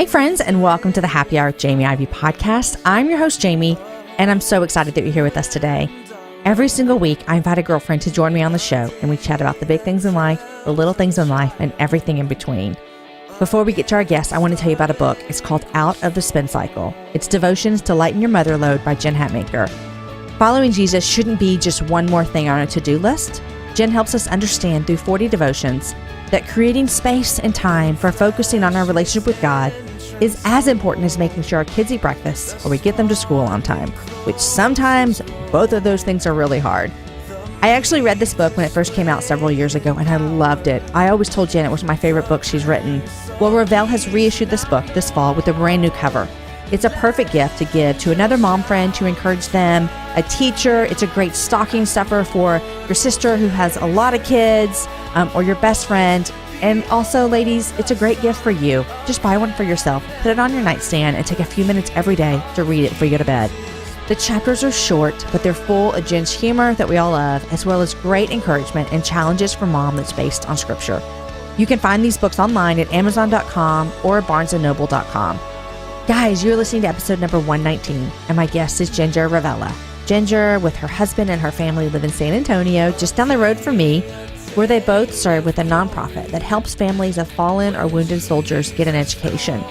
Hey friends, and welcome to the Happy Hour with Jamie Ivey podcast. I'm your host, Jamie, and I'm so excited that you're here with us today. Every single week, I invite a girlfriend to join me on the show, and we chat about the big things in life, the little things in life, and everything in between. Before we get to our guest, I want to tell you about a book. It's called Out of the Spin Cycle. It's Devotions to Lighten Your Mother Load by Jen Hatmaker. Following Jesus shouldn't be just one more thing on a to-do list. Jen helps us understand through 40 devotions that creating space and time for focusing on our relationship with God is as important as making sure our kids eat breakfast or we get them to school on time, which sometimes both of those things are really hard. I actually read this book when it first came out several years ago, and I loved it. I always told Jen it was my favorite book she's written. Well, Ravella has reissued this book this fall with a brand new cover. It's a perfect gift to give to another mom friend to encourage them, a teacher. It's a great stocking stuffer for your sister who has a lot of kids, or your best friend. And also, ladies, it's a great gift for you. Just buy one for yourself, put it on your nightstand, and take a few minutes every day to read it before you go to bed. The chapters are short, but they're full of Jen's humor that we all love, as well as great encouragement and challenges for mom that's based on scripture. You can find these books online at Amazon.com or BarnesandNoble.com. Guys, you're listening to episode number 119, and my guest is Ginger Ravella. Ginger, with her husband and her family, live in San Antonio, just down the road from me, where they both serve with a nonprofit that helps families of fallen or wounded soldiers get an education.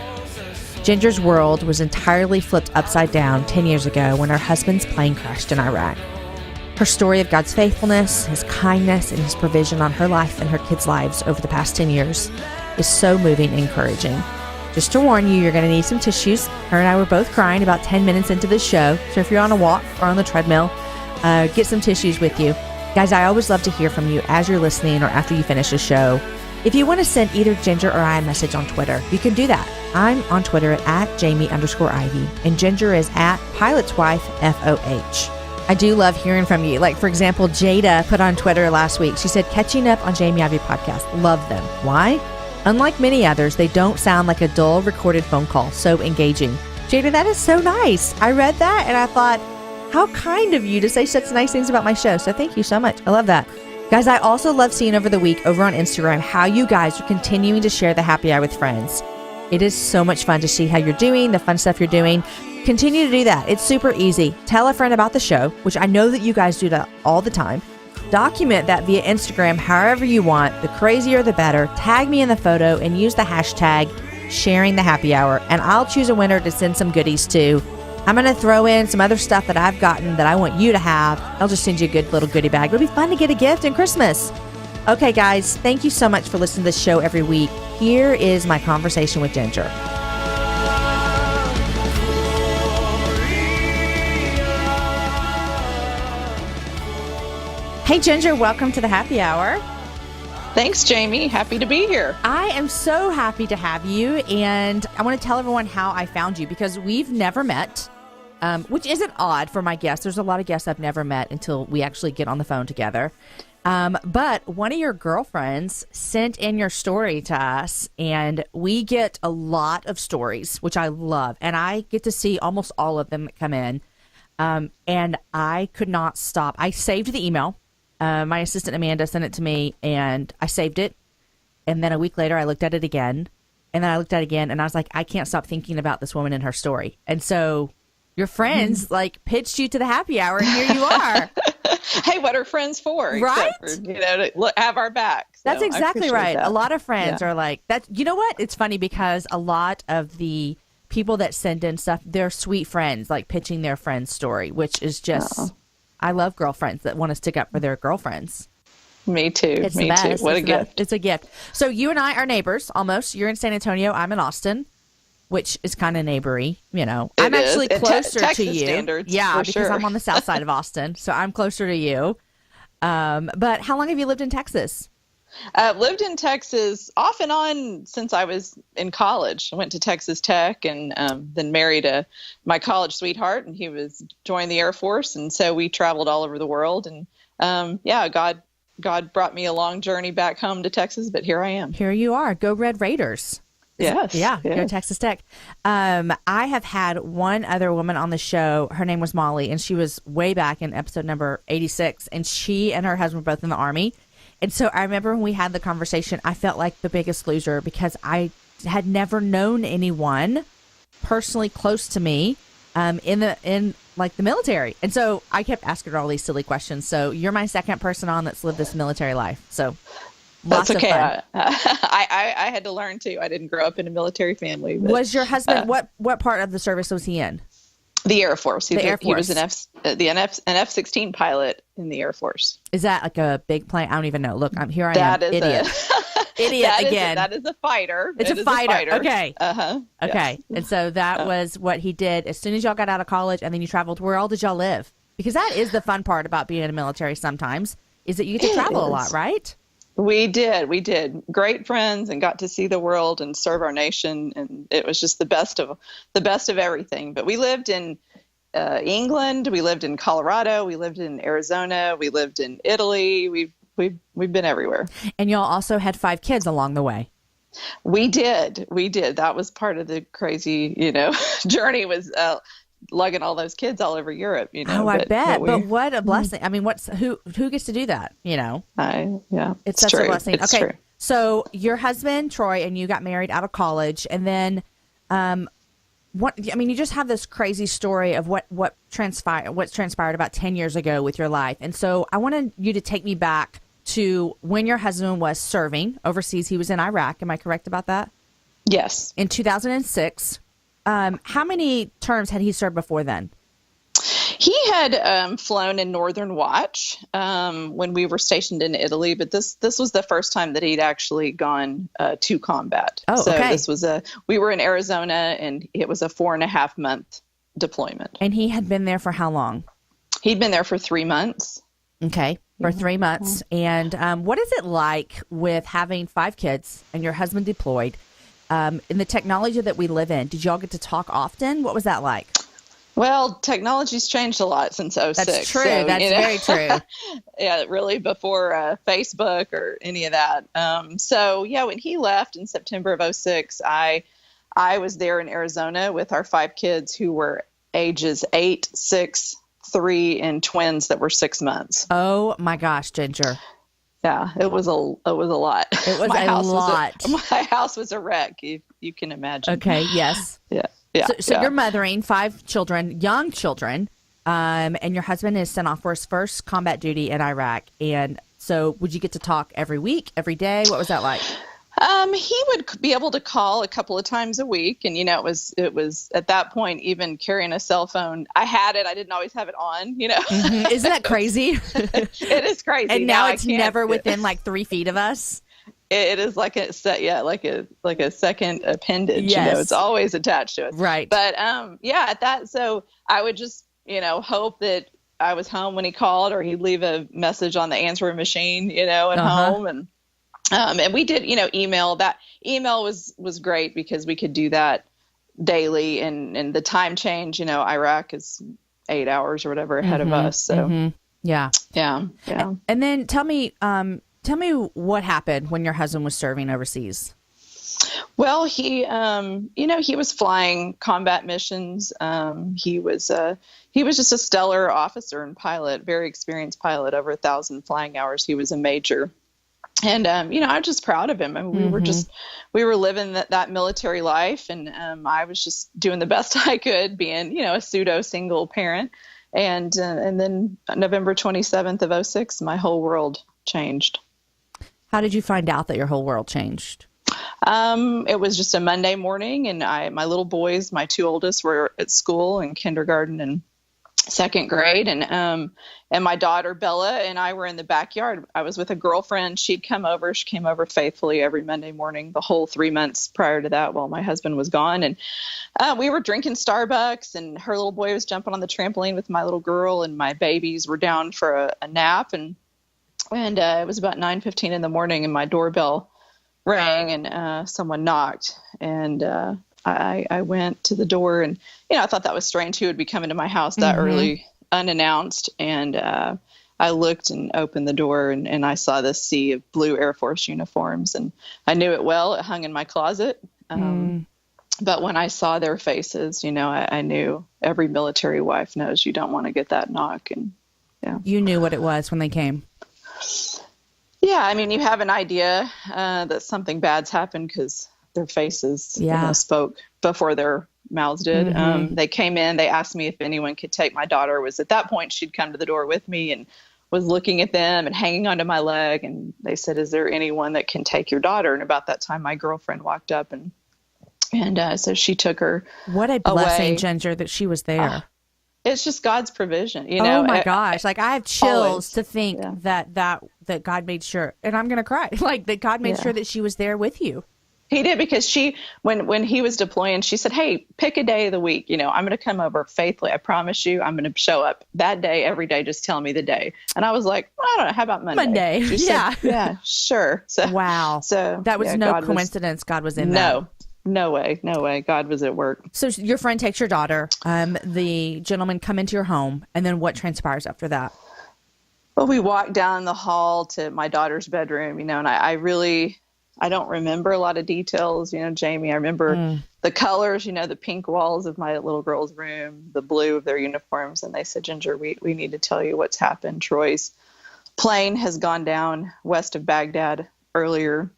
Ginger's world was entirely flipped upside down 10 years ago when her husband's plane crashed in Iraq. Her story of God's faithfulness, His kindness, and His provision on her life and her kids' lives over the past 10 years is so moving and encouraging. Just to warn you, you're going to need some tissues. Her and I were both crying about 10 minutes into this show, so if you're on a walk or on the treadmill, get some tissues with you. Guys, I always love to hear from you as you're listening or after you finish the show. If you want to send either Ginger or I a message on Twitter, you can do that. I'm on Twitter at Jamie_Ivey, and Ginger is at PilotsWifeFOH. I do love hearing from you. Like, for example, Jada put on Twitter last week. She said, catching up on Jamie Ivey podcast. Love them. Why? Unlike many others, they don't sound like a dull recorded phone call. So engaging. Jada, that is so nice. I read that and I thought, how kind of you to say such nice things about my show. So thank you so much. I love that. Guys, I also love seeing over the week over on Instagram how you guys are continuing to share the happy hour with friends. It is so much fun to see how you're doing, the fun stuff you're doing. Continue to do that. It's super easy. Tell a friend about the show, which I know that you guys do that all the time. Document that via Instagram however you want. The crazier, the better. Tag me in the photo and use the hashtag sharing the happy hour, and I'll choose a winner to send some goodies to. I'm going to throw in some other stuff that I've gotten that I want you to have. I'll just send you a good little goodie bag. It'll be fun to get a gift in Christmas. Okay, guys, thank you so much for listening to this show every week. Here is my conversation with Ginger. Hey, Ginger, welcome to the happy hour. Thanks, Jamie. Happy to be here. I am so happy to have you, and I want to tell everyone how I found you because we've never met, which isn't odd for my guests. There's a lot of guests I've never met until we actually get on the phone together. But one of your girlfriends sent in your story to us, and we get a lot of stories, which I love, and I get to see almost all of them that come in, and I could not stop. I saved the email. My assistant Amanda sent it to me, and I saved it. And then a week later, I looked at it again, and then I looked at it again, and I was like, I can't stop thinking about this woman and her story. And so your friends pitched you to the happy hour, and here you are. Hey, what are friends for? Right? For, to have our back. So that's exactly right. That. A lot of friends are like that. You know what? It's funny because a lot of the people that send in stuff, they're sweet friends, like pitching their friend's story, which is just... I love girlfriends that want to stick up for their girlfriends. Me too. It's the best. What a gift. It's a gift. So you and I are neighbors almost. You're in San Antonio. I'm in Austin, which is kind of neighbory. You know, I'm actually closer to you. Standards, yeah, because sure. I'm on the south side of Austin, so I'm closer to you. But how long have you lived in Texas? Lived in Texas off and on since I was in college. I went to Texas Tech and then married my college sweetheart, and he was joined the Air Force, and so we traveled all over the world. And God brought me a long journey back home to Texas, but here I am. Here you are. Go Red Raiders. Yes. Go Texas Tech. I have had one other woman on the show. Her name was Molly, and she was way back in episode number 86, and she and her husband were both in the Army. And so I remember when we had the conversation, I felt like the biggest loser because I had never known anyone personally close to me in like the military. And so I kept asking her all these silly questions. So you're my second person on that's lived this military life. So lots That's okay. of fun. I had to learn too. I didn't grow up in a military family. But, was your husband, what part of the service was he in? The Air Force. The Air Force. He was an F-16 pilot in the Air Force. Is that like a big plane? I don't even know. Look, I am. Idiot. Idiot again. That is a fighter. It's a fighter. Okay. Uh-huh. Okay. Yes. And so that was what he did as soon as y'all got out of college, and then you traveled. Where all did y'all live? Because that is the fun part about being in the military sometimes, is that you get to travel a lot, right? We did. Great friends and got to see the world and serve our nation. And it was just the best of everything. But we lived in England. We lived in Colorado. We lived in Arizona. We lived in Italy. We've been everywhere. And y'all also had 5 kids along the way. We did. That was part of the crazy, journey, was lugging all those kids all over Europe. Oh, I bet. But what a blessing. I mean, who gets to do that? It's such true. a blessing. It's okay. True. So your husband, Troy, and you got married out of college, and then you just have this crazy story of what transpired about 10 years ago with your life. And so I wanted you to take me back to when your husband was serving overseas. He was in Iraq. Am I correct about that? Yes. In 2006. How many terms had he served before then? He had flown in Northern Watch when we were stationed in Italy, but this was the first time that he'd actually gone to combat. Oh, so okay. We were in Arizona, and it was a 4.5 month deployment. And he had been there for how long? He'd been there for 3 months. Okay, for 3 months. And what is it like with having 5 kids and your husband deployed? In the technology that we live in, did y'all get to talk often? What was that like? Well, technology's changed a lot since 2006. That's true. So, that's very true. Yeah, really before Facebook or any of that. When he left in September of 2006, I was there in Arizona with our 5 kids who were ages 8, 6, 3, and twins that were 6 months. Oh my gosh, Ginger. Yeah, it was a lot. It was a lot. My house was a wreck. You can imagine. Okay. Yes. Yeah. So you're mothering 5 children, young children, and your husband is sent off for his first combat duty in Iraq. And so, would you get to talk every week, every day? What was that like? He would be able to call a couple of times a week. And, it was at that point, even carrying a cell phone, I had it. I didn't always have it on, Mm-hmm. Isn't that crazy? It is crazy. And now it's never within like 3 feet of us. It is like a second appendage. Yes. It's always attached to it. Right. But, at that, so I would just, hope that I was home when he called, or he'd leave a message on the answering machine, at home. And we did, email. That email was great because we could do that daily, and the time change, Iraq is 8 hours or whatever ahead of us. So yeah. And then tell me what happened when your husband was serving overseas. Well, he was flying combat missions. He was just a stellar officer and pilot, very experienced pilot, over 1,000 flying hours. He was a major. And, I'm just proud of him. I mean, we were living that military life, and I was just doing the best I could, being, a pseudo single parent. And then November 27th of 2006, my whole world changed. How did you find out that your whole world changed? It was just a Monday morning, and my little boys, my 2 oldest, were at school in kindergarten and 2nd grade, and my daughter Bella and I were in the backyard. I was with a girlfriend. She came over faithfully every Monday morning the whole 3 months prior to that, while my husband was gone. And we were drinking Starbucks, and her little boy was jumping on the trampoline with my little girl, and my babies were down for a nap. And it was about 9:15 in the morning, and my doorbell rang, and someone knocked, and I went to the door, and I thought that was strange. Who would be coming to my house that early, unannounced? And I looked and opened the door, and I saw this sea of blue Air Force uniforms, and I knew it well. It hung in my closet. But when I saw their faces, I knew every military wife knows you don't want to get that knock. And you knew what it was when they came. Yeah, I mean, you have an idea that something bad's happened because their faces, Yeah. spoke before their mouths did. They came in, they asked me if anyone could take my daughter. Was at that point she'd come to the door with me and was looking at them and hanging onto my leg. And they said, is there anyone that can take your daughter? And about that time, my girlfriend walked up and so she took her. What a blessing, away. Ginger, that she was there. It's just God's provision, Oh my gosh. Like I have chills always. to think that God made sure, and I'm going to cry, like that God made sure that she was there with you. He did, because when he was deploying, she said, hey, pick a day of the week. I'm going to come over faithfully. I promise you, I'm going to show up that day, every day. Just tell me the day. And I was like, I don't know. How about Monday? She said, yeah, sure. So, wow. So that was no coincidence. God was in that. No way. God was at work. So your friend takes your daughter. The gentlemen come into your home, and then what transpires after that? Well, we walked down the hall to my daughter's bedroom, and I don't remember a lot of details, Jamie. I remember the colors, the pink walls of my little girl's room, the blue of their uniforms. And they said, Ginger, we need to tell you what's happened. Troy's plane has gone down west of Baghdad earlier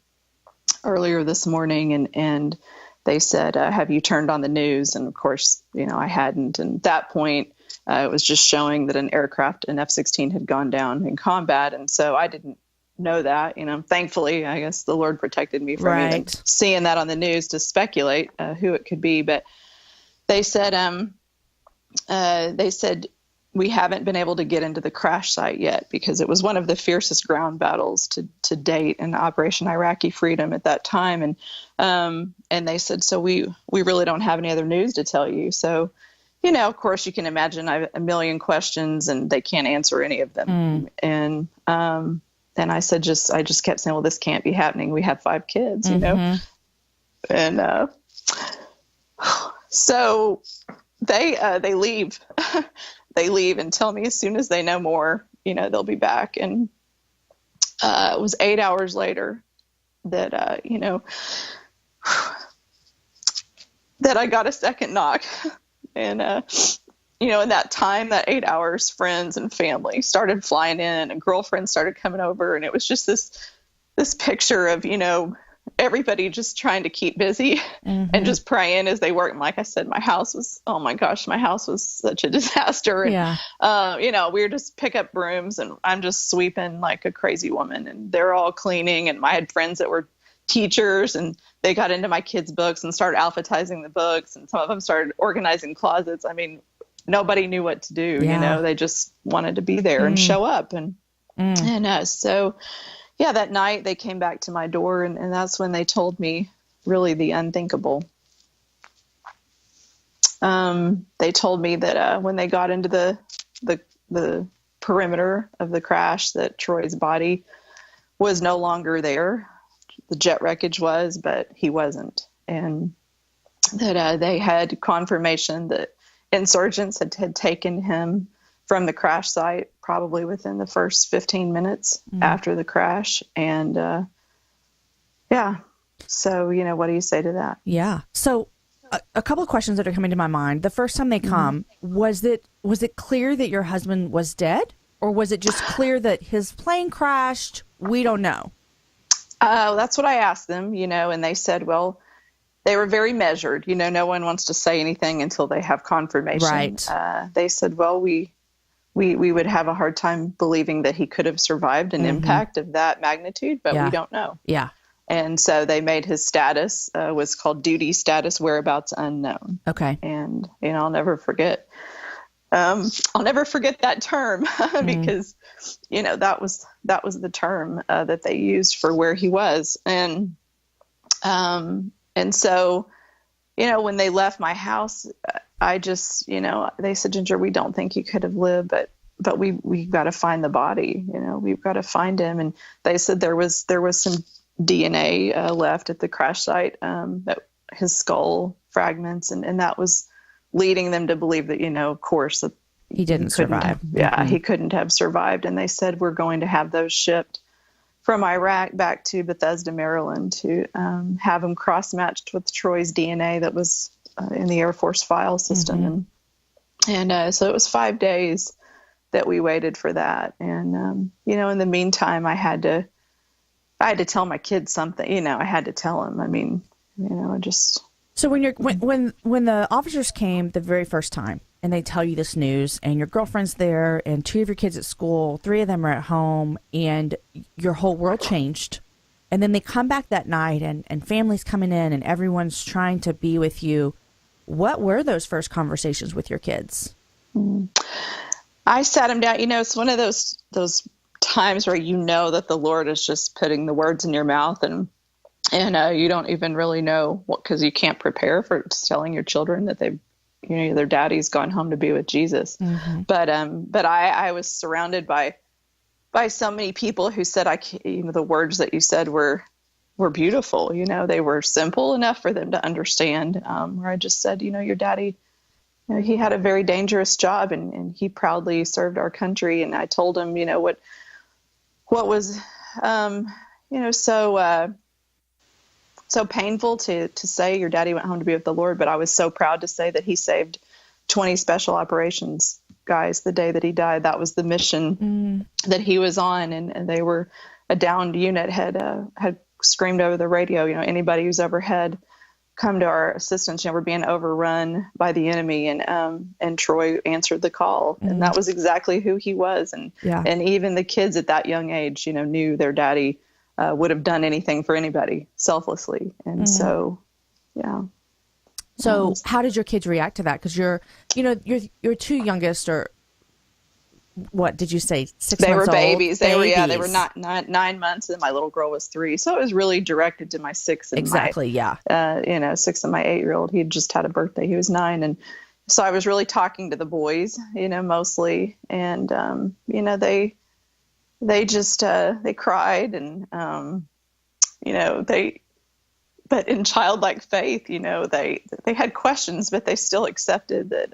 this morning. And they said, have you turned on the news? And of course, I hadn't. And at that point, it was just showing that an aircraft, an F-16 had gone down in combat. And so I didn't know that, thankfully, I guess the Lord protected me from even seeing that on the news to speculate who it could be. But they said, we haven't been able to get into the crash site yet because it was one of the fiercest ground battles to date in Operation Iraqi Freedom at that time. And they said, so we really don't have any other news to tell you. So, of course you can imagine I have a million questions and they can't answer any of them. And I said, I just kept saying, well, this can't be happening. We have 5 kids, And so they leave. They leave and tell me as soon as they know more, they'll be back. And it was 8 hours later that, that I got a second knock. And, in that time, that 8 hours, friends and family started flying in and girlfriends started coming over. And it was just this picture of, everybody just trying to keep busy and just praying as they work. And like I said, my house was such a disaster. And, we were just pick up brooms and I'm just sweeping like a crazy woman and they're all cleaning. And I had friends that were teachers and they got into my kids' books and started alphabetizing the books. And some of them started organizing closets. I mean, nobody knew what to do, they just wanted to be there and show up. And so that night they came back to my door and that's when they told me really the unthinkable. They told me that when they got into the perimeter of the crash, that Troy's body was no longer there. The jet wreckage was, but he wasn't. And that they had confirmation that insurgents had taken him from the crash site probably within the first 15 minutes after the crash. And so, what do you say to that? Yeah. So a couple of questions that are coming to my mind. The first time they come, was it clear that your husband was dead, or was it just clear that his plane crashed? We don't know. That's what I asked them, and they said, well, they were very measured. No one wants to say anything until they have confirmation. Right. They said, well, we would have a hard time believing that he could have survived an impact of that magnitude, but we don't know. Yeah. And so they made his status was called duty status, whereabouts unknown. Okay. And I'll never forget. I'll never forget that term because that was the term that they used for where he was. And so, when they left my house, I just, they said, Ginger, we don't think he could have lived, but we've got to find the body, we've got to find him. And they said there was some DNA left at the crash site, that his skull fragments. And that was leading them to believe that, of course, that he didn't survive. He couldn't have survived. And they said, we're going to have those shipped from Iraq back to Bethesda, Maryland, to have them cross-matched with Troy's DNA that was in the Air Force file system. And so it was 5 days that we waited for that. And, in the meantime, I had to tell my kids something, I had to tell them. I mean, So when the officers came the very first time and they tell you this news and your girlfriend's there and 2 of your kids at school, 3 of them are at home, and your whole world changed. And then they come back that night and families coming in and everyone's trying to be with you. What were those first conversations with your kids? I sat them down. It's one of those times where that the Lord is just putting the words in your mouth and you don't even really know what, because you can't prepare for telling your children that their daddy's gone home to be with Jesus. Mm-hmm. But I was surrounded by so many people who said, the words that you said were beautiful. They were simple enough for them to understand. Where I just said, your daddy, he had a very dangerous job and he proudly served our country. And I told him, what was, so painful to say your daddy went home to be with the Lord, but I was so proud to say that he saved 20 special operations guys the day that he died. That was the mission that he was on, and they were a downed unit had screamed over the radio. Anybody who's ever had come to our assistance, we're being overrun by the enemy, and Troy answered the call, and that was exactly who he was, and even the kids at that young age, knew their daddy would have done anything for anybody selflessly. And so, yeah. So how did your kids react to that? Because your 2 youngest are, what did you say, 6 months old? They were babies. They were not 9 months, and my little girl was 3. So it was really directed to my 6 and 6 and my 8-year-old. He had just had a birthday. He was 9. And so I was really talking to the boys, mostly. And, they just, they cried and, but in childlike faith, they had questions, but they still accepted that,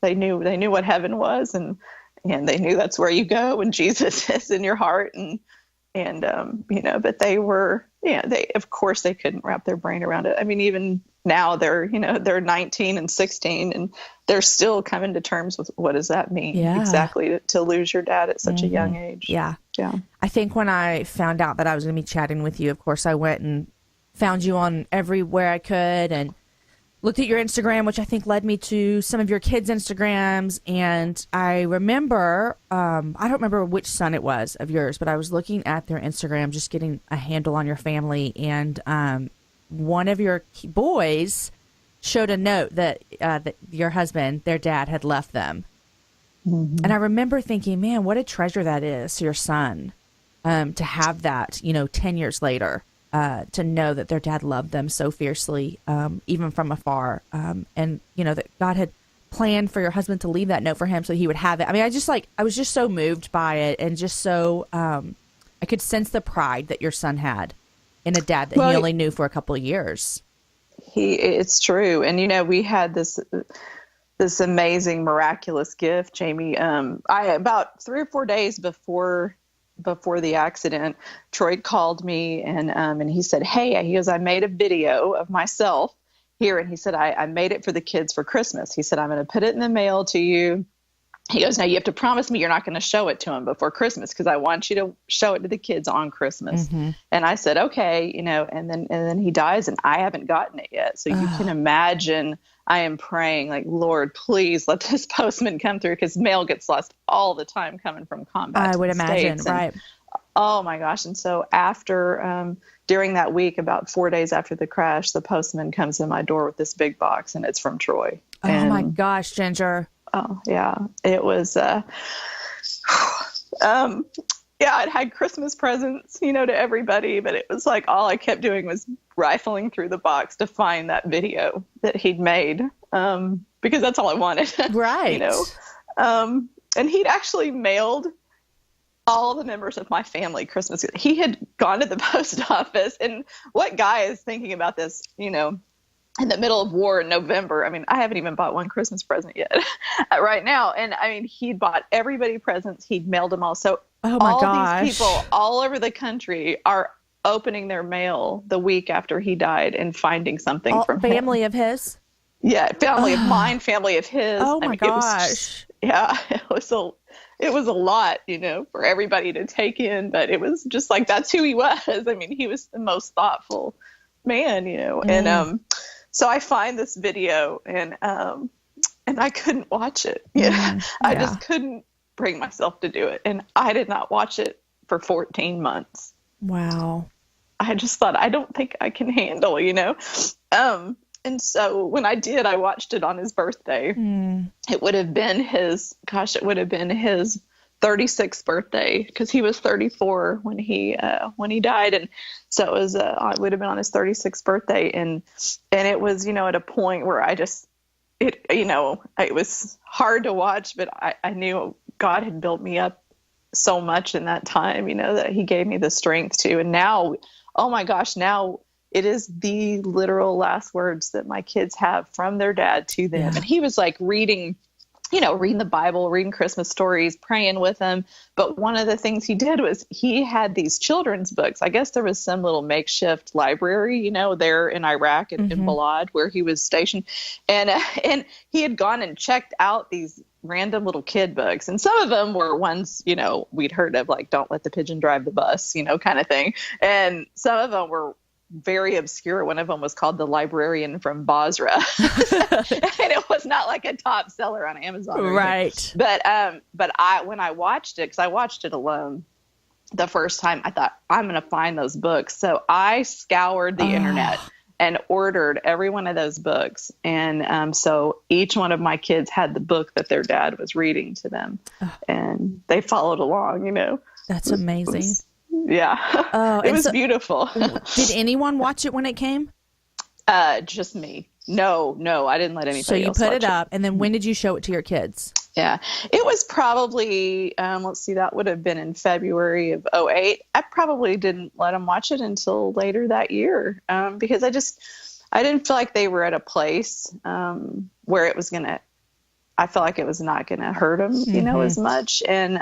they knew what heaven was, and they knew that's where you go when Jesus is in your heart. But they were, of course they couldn't wrap their brain around it. I mean, even now they're 19 and 16 and they're still coming to terms with what does that mean exactly to lose your dad at such a young age. Yeah. I think when I found out that I was going to be chatting with you, of course I went and found you on everywhere I could and looked at your Instagram, which I think led me to some of your kids' Instagrams. And I remember, I don't remember which son it was of yours, but I was looking at their Instagram, just getting a handle on your family. And one of your boys showed a note that your husband, their dad, had left them. Mm-hmm. And I remember thinking, man, what a treasure that is to your son, to have that, 10 years later. To know that their dad loved them so fiercely, even from afar, and that God had planned for your husband to leave that note for him so he would have it. I mean, I was just so moved by it, and just so I could sense the pride that your son had in a dad that he only knew for a couple of years. It's true, and we had this amazing, miraculous gift, Jamie. About 3 or 4 days before the accident, Troy called me and he said, hey, he goes, I made a video of myself here. And he said, I made it for the kids for Christmas. He said, I'm going to put it in the mail to you. He goes, now you have to promise me you're not going to show it to them before Christmas, because I want you to show it to the kids on Christmas. Mm-hmm. And I said, okay, and then he dies and I haven't gotten it yet. So you can imagine I am praying like, Lord, please let this postman come through, because mail gets lost all the time coming from combat. I would imagine, right? Oh my gosh. And so after, during that week, about 4 days after the crash, the postman comes in my door with this big box, and it's from Troy. Oh my gosh, Ginger. Oh yeah. It was, it had Christmas presents, to everybody, but it was like all I kept doing was rifling through the box to find that video that he'd made, because that's all I wanted. Right. And he'd actually mailed all the members of my family Christmas. He had gone to the post office, and what guy is thinking about this, in the middle of war in November? I mean, I haven't even bought one Christmas present yet right now. And I mean, he'd bought everybody presents. He'd mailed them all. So these people all over the country are opening their mail the week after he died and finding something from family him. Of his? Yeah. Family of mine, family of his. Oh my gosh. It was a lot, for everybody to take in, but it was just like, that's who he was. I mean, he was the most thoughtful, man, and so I find this video and I couldn't watch it. I just couldn't bring myself to do it. And I did not watch it for 14 months. Wow. I just thought, I don't think I can handle, and so when I did, I watched it on his birthday. It would have been his 36th birthday, because he was 34 when he died. And so it would have been on his 36th birthday. And it was, at a point where it was hard to watch, but I knew God had built me up so much in that time, that he gave me the strength to. And now, oh my gosh, now it is the literal last words that my kids have from their dad to them. And he was like reading the Bible, reading Christmas stories, praying with them. But one of the things he did was he had these children's books. I guess there was some little makeshift library, there in Iraq in Balad, where he was stationed. And he had gone and checked out these random little kid books. And some of them were ones, we'd heard of, like, Don't Let the Pigeon Drive the Bus, kind of thing. And some of them were very obscure. One of them was called The Librarian from Basra. And it was not like a top seller on Amazon. Right. But when I watched it, because I watched it alone the first time, I thought, I'm going to find those books. So I scoured the internet and ordered every one of those books. And so each one of my kids had the book that their dad was reading to them. And they followed along, That's amazing. It was beautiful. Did anyone watch it when it came? Just me. No, I didn't let anybody else. So you put it up, it. and then when did you show it to your kids? Yeah, it was probably, that would have been in February of 2008. I probably didn't let them watch it until later that year, because I didn't feel like they were at a place where it was I felt like it was not going to hurt them, as much. And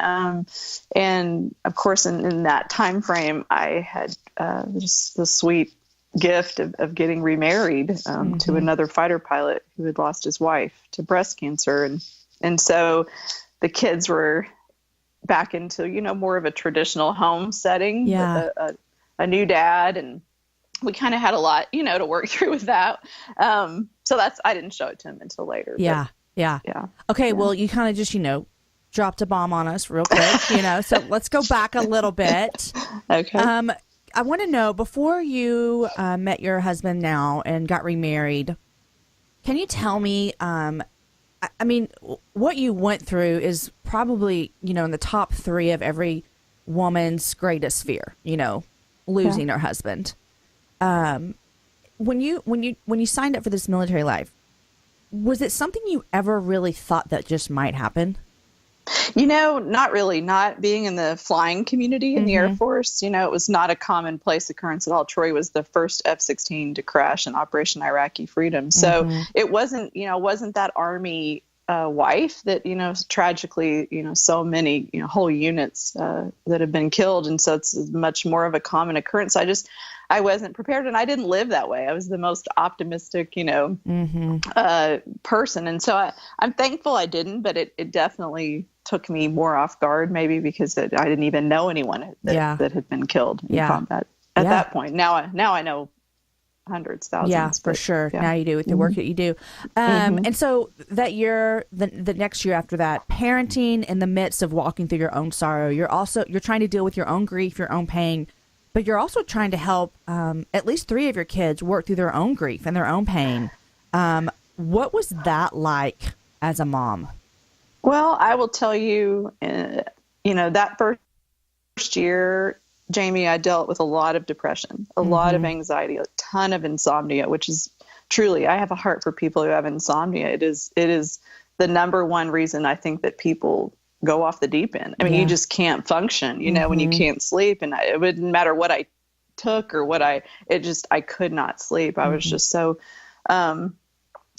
of course, in that time frame, I had just the sweet gift of getting remarried to another fighter pilot who had lost his wife to breast cancer. And so the kids were back into, more of a traditional home setting with a new dad. And we kind of had a lot, to work through with that. So I didn't show it to him until later. Yeah. Okay. Well, you kind of just, dropped a bomb on us real quick, so let's go back a little bit. Okay. I want to know, before you met your husband now and got remarried, can you tell me, I mean, what you went through is probably, in the top 3 of every woman's greatest fear, losing her husband. When you signed up for this military life, was it something you ever really thought that just might happen? Not really. Not being in the flying community in the Air Force, it was not a commonplace occurrence at all. Troy was the first F-16 to crash in Operation Iraqi Freedom. So it wasn't that Army wife that, tragically, so many, whole units that have been killed. And so it's much more of a common occurrence. I wasn't prepared, and I didn't live that way. I was the most optimistic, person. And so I'm thankful I didn't, but it definitely took me more off guard, maybe because I didn't even know anyone that had been killed in combat at that point. Now I know hundreds, thousands. Yeah, for sure. Yeah. Now you do with the work that you do. And so that year, the next year after that, parenting in the midst of walking through your own sorrow, you're trying to deal with your own grief, your own pain, but you're also trying to help at least 3 of your kids work through their own grief and their own pain. What was that like as a mom? Well, I will tell you, that first year, Jamie, I dealt with a lot of depression, a lot of anxiety, a ton of insomnia, which is truly, I have a heart for people who have insomnia. It is the number one reason I think that people go off the deep end. I mean, you just can't function, when you can't sleep. And it wouldn't matter what I took or I could not sleep. I was just so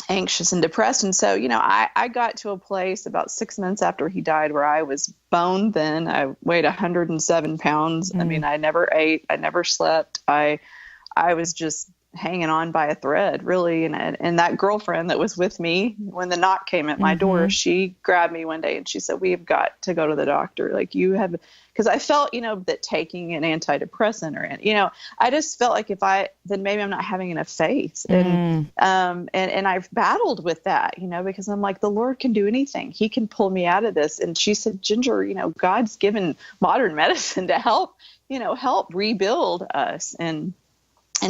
anxious and depressed. And so, I got to a place about 6 months after he died where I was bone thin. I weighed 107 pounds. I mean, I never ate, I never slept. I was just hanging on by a thread, really. And that girlfriend that was with me when the knock came at my door, she grabbed me one day and she said, "We've got to go to the doctor. Like, you have," because I felt, that taking an antidepressant or, I just felt like then maybe I'm not having enough faith. And I've battled with that, because I'm like, the Lord can do anything. He can pull me out of this. And she said, "Ginger, God's given modern medicine to help rebuild us." And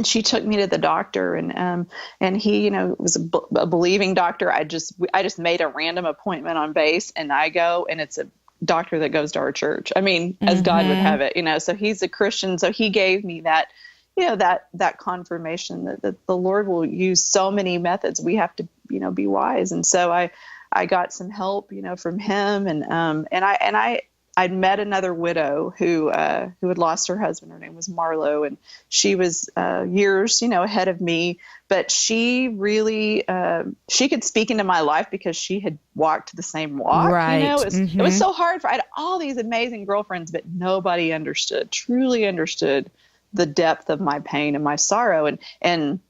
she took me to the doctor, and he, was a believing doctor. I just made a random appointment on base, and I go, and it's a doctor that goes to our church. I mean, as God would have it, so he's a Christian. So he gave me that, that confirmation that the Lord will use so many methods. We have to, be wise. And so I got some help, from him. And I'd met another widow who had lost her husband. Her name was Marlo, and she was years, ahead of me. But she really she could speak into my life because she had walked the same walk. Right. It was so hard I had all these amazing girlfriends, but nobody truly understood the depth of my pain and my sorrow, and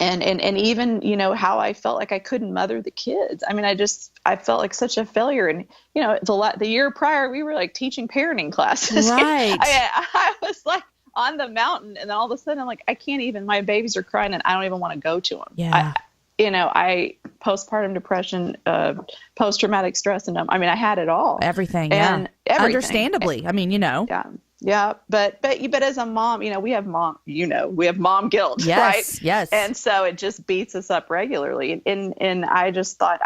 even, how I felt like I couldn't mother the kids. I mean, I felt like such a failure. And, the year prior, we were like teaching parenting classes. Right. I was like on the mountain, and then all of a sudden I'm like, I can't even, my babies are crying and I don't even want to go to them. Yeah. I postpartum depression, post-traumatic stress. And I mean, I had it all. Everything. And yeah. everything. Understandably. I mean, Yeah. Yeah. But as a mom, we have mom guilt, yes, right? Yes. And so it just beats us up regularly. And I just thought,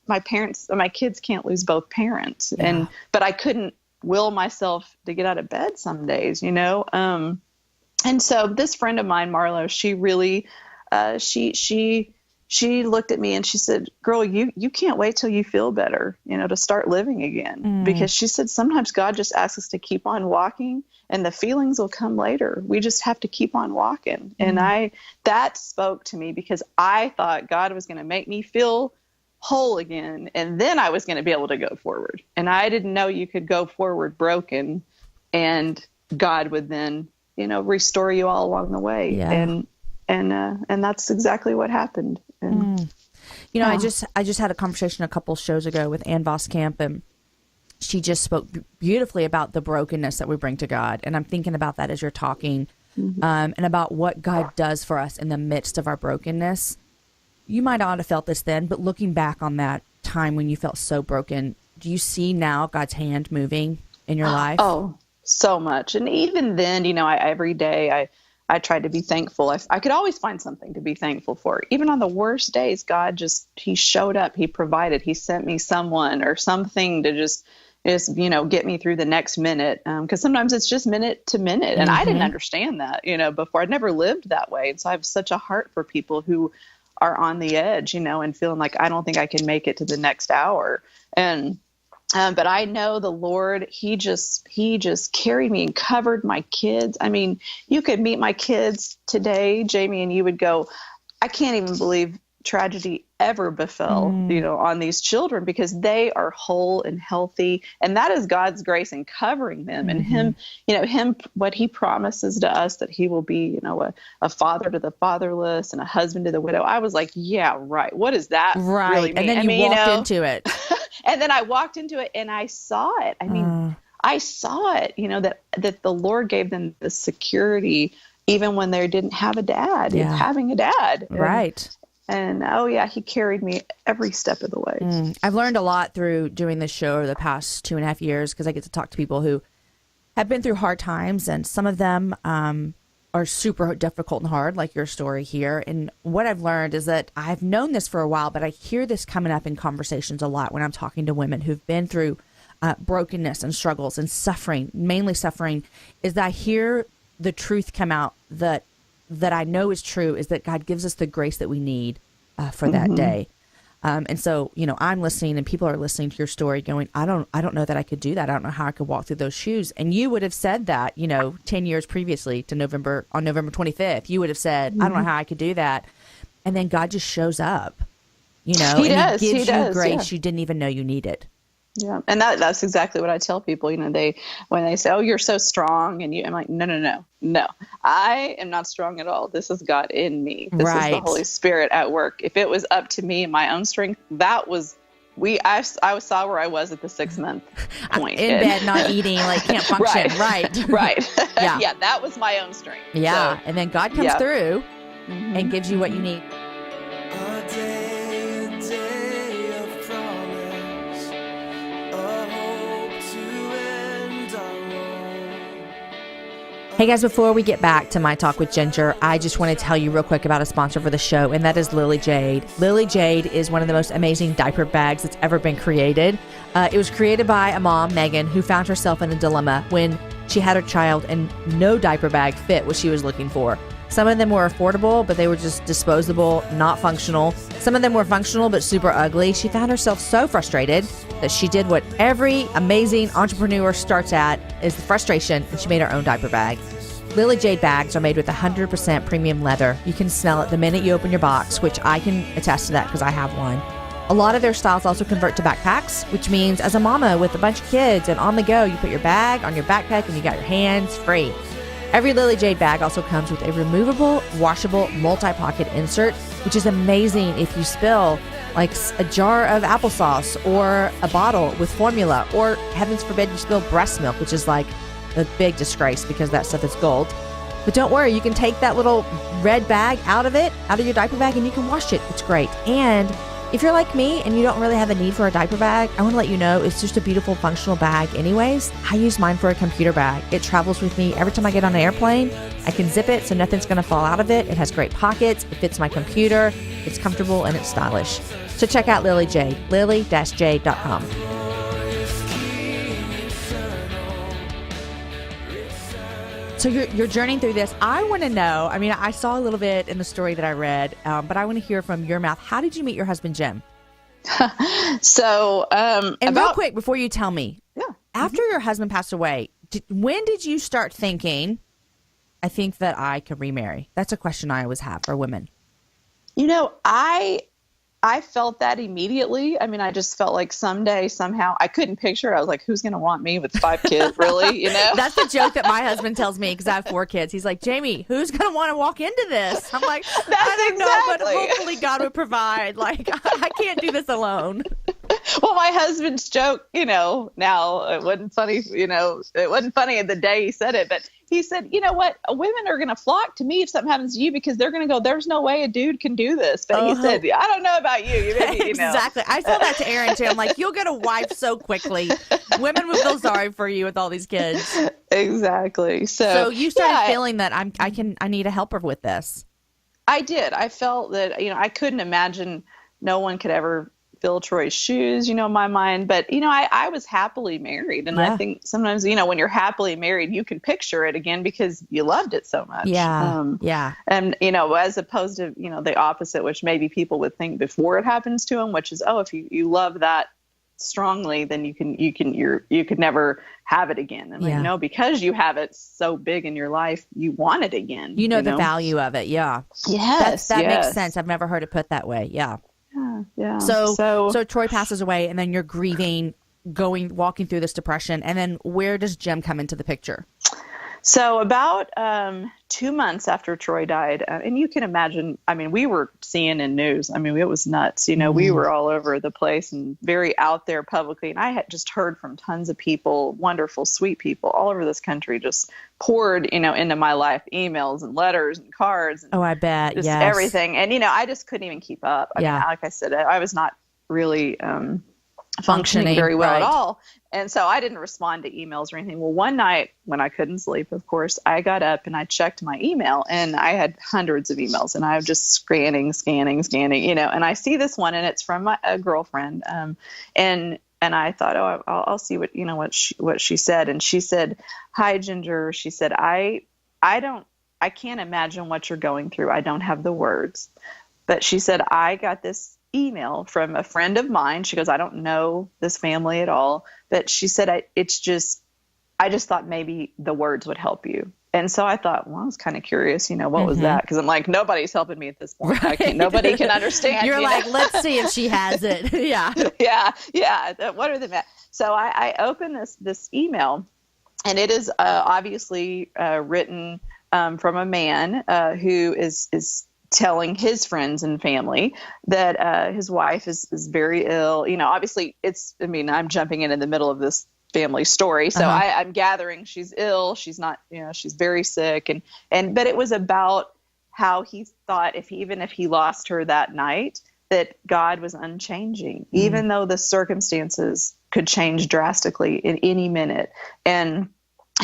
my kids can't lose both parents. Yeah. But I couldn't will myself to get out of bed some days, And so this friend of mine, Marlo, she really, she looked at me and she said, "Girl, you can't wait till you feel better, to start living again." Because she said, sometimes God just asks us to keep on walking and the feelings will come later. We just have to keep on walking. And that spoke to me because I thought God was going to make me feel whole again. And then I was going to be able to go forward. And I didn't know you could go forward broken and God would then, restore you all along the way. Yeah. And that's exactly what happened. And, I just had a conversation a couple shows ago with Ann Voskamp, and she just spoke beautifully about the brokenness that we bring to God. And I'm thinking about that as you're talking, and about what God does for us in the midst of our brokenness. You might not have felt this then, but looking back on that time when you felt so broken, do you see now God's hand moving in your life? Oh, so much. And even then, every day I tried to be thankful. I could always find something to be thankful for. Even on the worst days, God he showed up, he provided, he sent me someone or something to just get me through the next minute. Cause sometimes it's just minute to minute. And I didn't understand that, before. I'd never lived that way. And so I have such a heart for people who are on the edge, and feeling like, I don't think I can make it to the next hour. But I know the Lord, he just carried me and covered my kids. I mean, you could meet my kids today, Jamie, and you would go, I can't even believe tragedy ever befell, on these children, because they are whole and healthy. And that is God's grace in covering them, and him, what he promises to us, that he will be, a father to the fatherless and a husband to the widow. I was like, yeah, right. What does that really mean? And then you walked into it. And then I walked into it and I saw it. I mean, I saw it, that the Lord gave them the security, even when they didn't have a dad, having a dad. Right. And he carried me every step of the way. I've learned a lot through doing this show over the past 2.5 years, because I get to talk to people who have been through hard times, and some of them are super difficult and hard, like your story here. And what I've learned is that I've known this for a while, but I hear this coming up in conversations a lot when I'm talking to women who've been through brokenness and struggles and suffering, mainly suffering, is that I hear the truth come out that I know is true, is that God gives us the grace that we need for that day. And so, I'm listening and people are listening to your story going, I don't know that I could do that. I don't know how I could walk through those shoes. And you would have said that, 10 years previously on November 25th, you would have said, I don't know how I could do that. And then God just shows up, He gives you grace yeah. you didn't even know you needed. Yeah. And that's exactly what I tell people, when they say, "Oh, you're so strong." And I'm like, no. I am not strong at all. This is God in me. This is the Holy Spirit at work. If it was up to me and my own strength, that was, I saw where I was at the 6-month point. In bed, not eating, like can't function. Right. Yeah, that was my own strength. Yeah. So, and then God comes through and gives you what you need. A day of promise, a hope to end our road. Hey guys, before we get back to my talk with Ginger, I just want to tell you real quick about a sponsor for the show, and that is Lily Jade. Lily Jade is one of the most amazing diaper bags that's ever been created. It was created by a mom, Megan, who found herself in a dilemma when she had her child and no diaper bag fit what she was looking for. Some of them were affordable, but they were just disposable, not functional. Some of them were functional, but super ugly. She found herself so frustrated that she did what every amazing entrepreneur starts at, is the frustration, and she made her own diaper bag. Lily Jade bags are made with 100% premium leather. You can smell it the minute you open your box, which I can attest to that because I have one. A lot of their styles also convert to backpacks, which means as a mama with a bunch of kids and on the go, you put your bag on your backpack and you got your hands free. Every Lily Jade bag also comes with a removable, washable, multi-pocket insert, which is amazing if you spill like a jar of applesauce or a bottle with formula, or heavens forbid you spill breast milk, which is like a big disgrace because that stuff is gold. But don't worry, you can take that little red bag out of your diaper bag, and you can wash it. It's great. And if you're like me and you don't really have a need for a diaper bag, I want to let you know it's just a beautiful functional bag anyways. I use mine for a computer bag. It travels with me every time I get on an airplane. I can zip it so nothing's going to fall out of it. It has great pockets. It fits my computer. It's comfortable and it's stylish. So check out Lily Jade, lily-jade.com. So you're journeying through this. I want to know, I mean, I saw a little bit in the story that I read, but I want to hear from your mouth. How did you meet your husband, Jim? Real quick, before you tell me, after your husband passed away, when did you start thinking, I think that I could remarry? That's a question I always have for women. You know, I felt that immediately. I mean, I just felt like someday, somehow, I couldn't picture. I was like, who's going to want me with 5 kids, really? You know? That's the joke that my husband tells me because I have 4 kids. He's like, Jamie, who's going to want to walk into this? I'm like, I don't know, but hopefully God would provide. Like, I can't do this alone. Well, my husband's joke, you know, now it wasn't funny, you know, it wasn't funny the day he said it, but he said, you know what, women are going to flock to me if something happens to you because they're going to go, there's no way a dude can do this. But he said, I don't know about you. You maybe, you know. Exactly. I told that to Aaron too. I'm like, you'll get a wife so quickly. Women will feel sorry for you with all these kids. Exactly. So you started feeling that I need a helper with this. I did. I felt that, you know, I couldn't imagine no one could ever fill Troy's shoes, you know, in my mind. But, you know, I was happily married. And I think sometimes, you know, when you're happily married, you can picture it again because you loved it so much. Yeah. And, you know, as opposed to, you know, the opposite, which maybe people would think before it happens to them, which is, oh, if you love that strongly, then you could never have it again. And like, no, because you have it so big in your life, you want it again. You know the value of it. Yeah. Yes. That makes sense. I've never heard it put that way. Yeah. Yeah. So Troy passes away, and then you're grieving, walking through this depression. And then where does Jim come into the picture? So about 2 months after Troy died, and you can imagine, I mean, we were seeing in news. I mean, it was nuts. You know, we were all over the place and very out there publicly. And I had just heard from tons of people, wonderful, sweet people all over this country, just poured, you know, into my life, emails and letters and cards. And I bet. Just everything. And, you know, I just couldn't even keep up. I mean, like I said, I was not really functioning very well at all. And so I didn't respond to emails or anything. Well, one night when I couldn't sleep, of course, I got up and I checked my email, and I had hundreds of emails, and I was just scanning, you know, and I see this one, and it's from a girlfriend. And I thought, oh, I'll see what she said. And she said, "Hi, Ginger." She said, I can't imagine what you're going through. I don't have the words, but she said, I got this email from a friend of mine. She goes, I don't know this family at all, but she said, I just thought maybe the words would help you. And so I thought, well, I was kind of curious, you know, what was that? Because I'm like, nobody's helping me at this point. Right. Nobody can understand. You're like, let's see if she has it. Yeah. Yeah. What are the? So I opened this email, and it is obviously written from a man who is telling his friends and family that his wife is very ill. Obviously I'm jumping in the middle of this family story. So I'm gathering she's ill. She's not, she's very sick. But it was about how he thought if he lost her that night, that God was unchanging, even though the circumstances could change drastically in any minute. And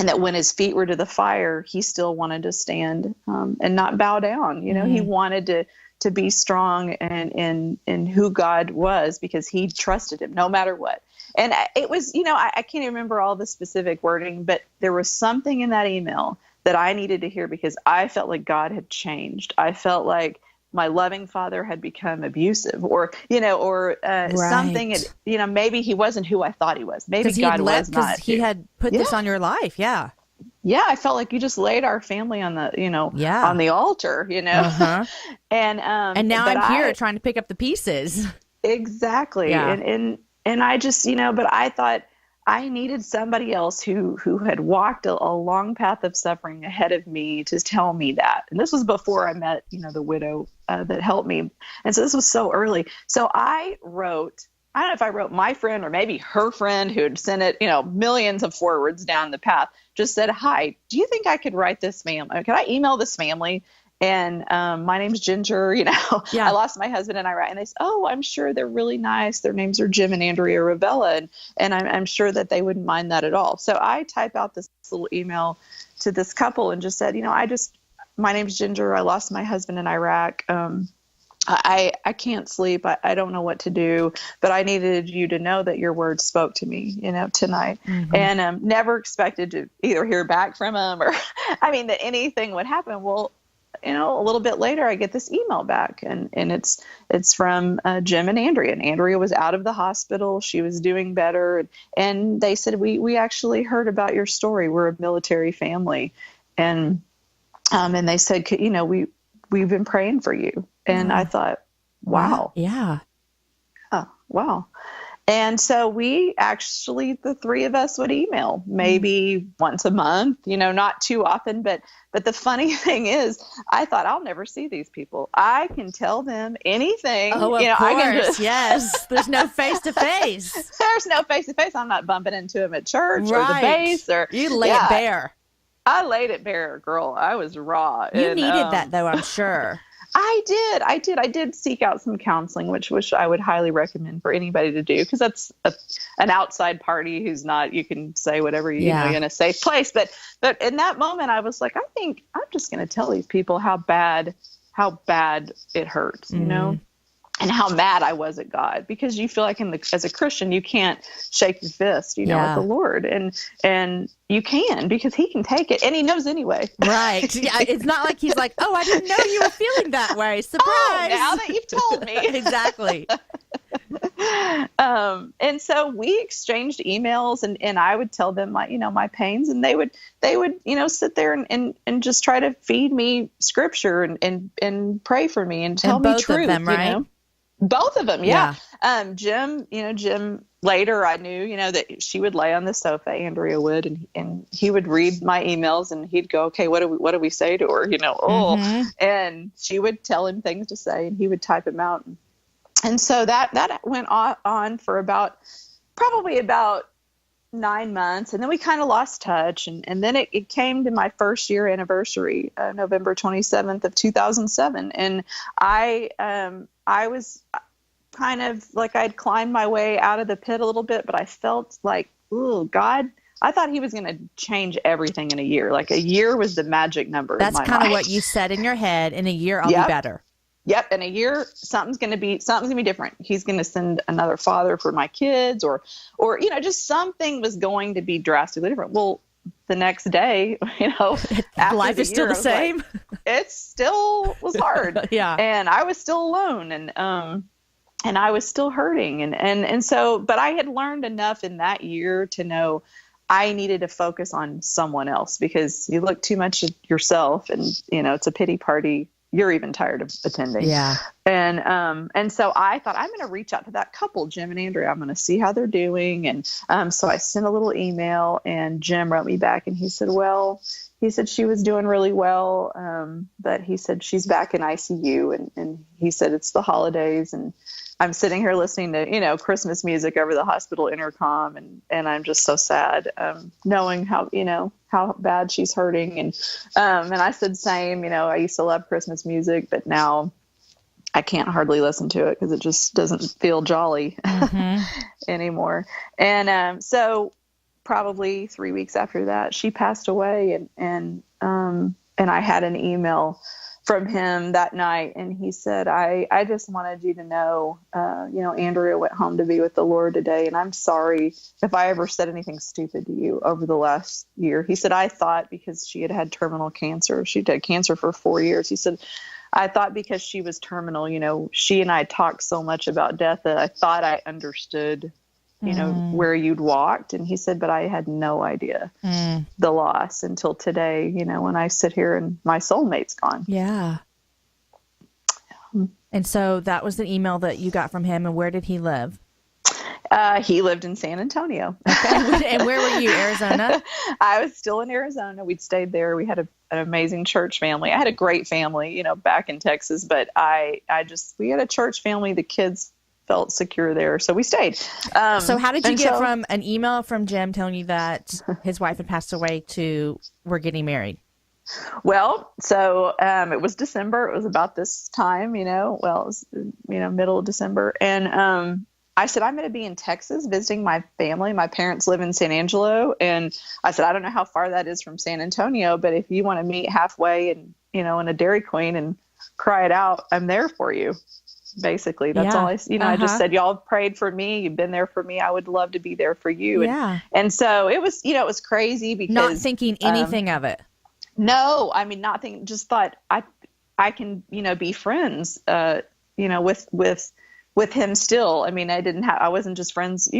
that when his feet were to the fire, he still wanted to stand and not bow down. He wanted to be strong and in who God was, because he trusted him no matter what. And it was, I can't even remember all the specific wording, but there was something in that email that I needed to hear, because I felt like God had changed. I felt like my loving father had become abusive, or something, maybe he wasn't who I thought he was. Maybe God was not. Because he had put this on your life. Yeah. Yeah. I felt like you just laid our family on the, on the altar, and now I'm here trying to pick up the pieces. Exactly. Yeah. And I just, but I thought I needed somebody else who had walked a long path of suffering ahead of me to tell me that. And this was before I met, the widow that helped me. And so this was so early. So I don't know if I wrote my friend or maybe her friend who had sent it, millions of forwards down the path, just said, "Hi, do you think I could write this family? Can I email this family? And my name's Ginger, I lost my husband and I write." And they said, "Oh, I'm sure they're really nice. Their names are Jim and Andrea Ravella. And I'm sure that they wouldn't mind that at all." So I type out this little email to this couple and just said, my name's Ginger. I lost my husband in Iraq. I can't sleep. I don't know what to do, but I needed you to know that your words spoke to me, tonight. Mm-hmm. And never expected to either hear back from him or, that anything would happen. Well, a little bit later, I get this email back, and it's from Jim and Andrea. And Andrea was out of the hospital; she was doing better. And they said, "We actually heard about your story. We're a military family, and they said, we've been praying for you." And I thought, wow, yeah, oh, wow. And so the three of us would email maybe once a month, not too often. But the funny thing is, I thought, I'll never see these people. I can tell them anything. Oh, of course. Yes. There's no face-to-face. There's no face-to-face. I'm not bumping into them at church or the base. You lay it bare. I laid it bare, girl. I was raw. You needed that, though, I'm sure. I did seek out some counseling, which I would highly recommend for anybody to do, because that's an outside party who's not, you can say whatever you know in a safe place. But in that moment, I was like, I think I'm just going to tell these people how bad it hurts, and how mad I was at God, because you feel like as a Christian, you can't shake your fist, at the Lord, and you can, because he can take it, and he knows anyway. Right. Yeah. It's not like he's like, "Oh, I didn't know you were feeling that way. Surprise." Oh, now that you've told me. Exactly. And so we exchanged emails, and I would tell them my pains, and they would sit there and just try to feed me scripture and pray for me and tell me truth. Both of them, right? Both of them, yeah. Jim, later I knew, that she would lay on the sofa, Andrea would, and he would read my emails, and he'd go, "Okay, what do we say to her?" And she would tell him things to say, and he would type them out. And so that went on for probably about 9 months. And then we kind of lost touch. And then it came to my first year anniversary, November 27th of 2007. And I was kind of like I'd climbed my way out of the pit a little bit, but I felt like, oh, God, I thought he was going to change everything in a year. Like a year was the magic number. That's kind of what you said in your head. In a year, I'll be better. Yep. In a year, something's going to be different. He's going to send another father for my kids, or, just something was going to be drastically different. Well, the next day, life is still the same. Like, it still was hard. Yeah. And I was still alone, and I was still hurting. And so, but I had learned enough in that year to know I needed to focus on someone else, because you look too much at yourself, and, it's a pity party you're even tired of attending. Yeah. And so I thought, I'm going to reach out to that couple, Jim and Andrea. I'm going to see how they're doing. And so I sent a little email, and Jim wrote me back, and he said, "Well, he said she was doing really well. But he said she's back in ICU, and he said it's the holidays, and I'm sitting here listening to, Christmas music over the hospital intercom. And I'm just so sad, knowing how bad she's hurting. And I said, same, I used to love Christmas music, but now I can't hardly listen to it because it just doesn't feel jolly anymore. And so probably 3 weeks after that, she passed away. And I had an email from him that night, and he said, I just wanted you to know, Andrea went home to be with the Lord today, and I'm sorry if I ever said anything stupid to you over the last year. He said, I thought because she had terminal cancer, she'd had cancer for 4 years. He said, I thought because she was terminal, she and I talked so much about death that I thought I understood, where you'd walked. And he said, but I had no idea the loss until today, when I sit here and my soulmate's gone. Yeah. And so that was the email that you got from him. And where did he live? He lived in San Antonio. Okay. And where were you, Arizona? I was still in Arizona. We'd stayed there. We had an amazing church family. I had a great family, back in Texas, but we had a church family. The kids felt secure there, so we stayed. So how did you get from an email from Jim telling you that his wife had passed away to we're getting married? Well, so it was December. It was about this time, it was, middle of December. And I said, I'm going to be in Texas visiting my family. My parents live in San Angelo. And I said, I don't know how far that is from San Antonio, but if you want to meet halfway and, in a Dairy Queen and cry it out, I'm there for you. Basically, that's all I just said, y'all prayed for me. You've been there for me. I would love to be there for you. And so it was, it was crazy because not thinking anything of it. No, I mean, not thinking, just thought I can, be friends, with him still. I mean, I wasn't just friends,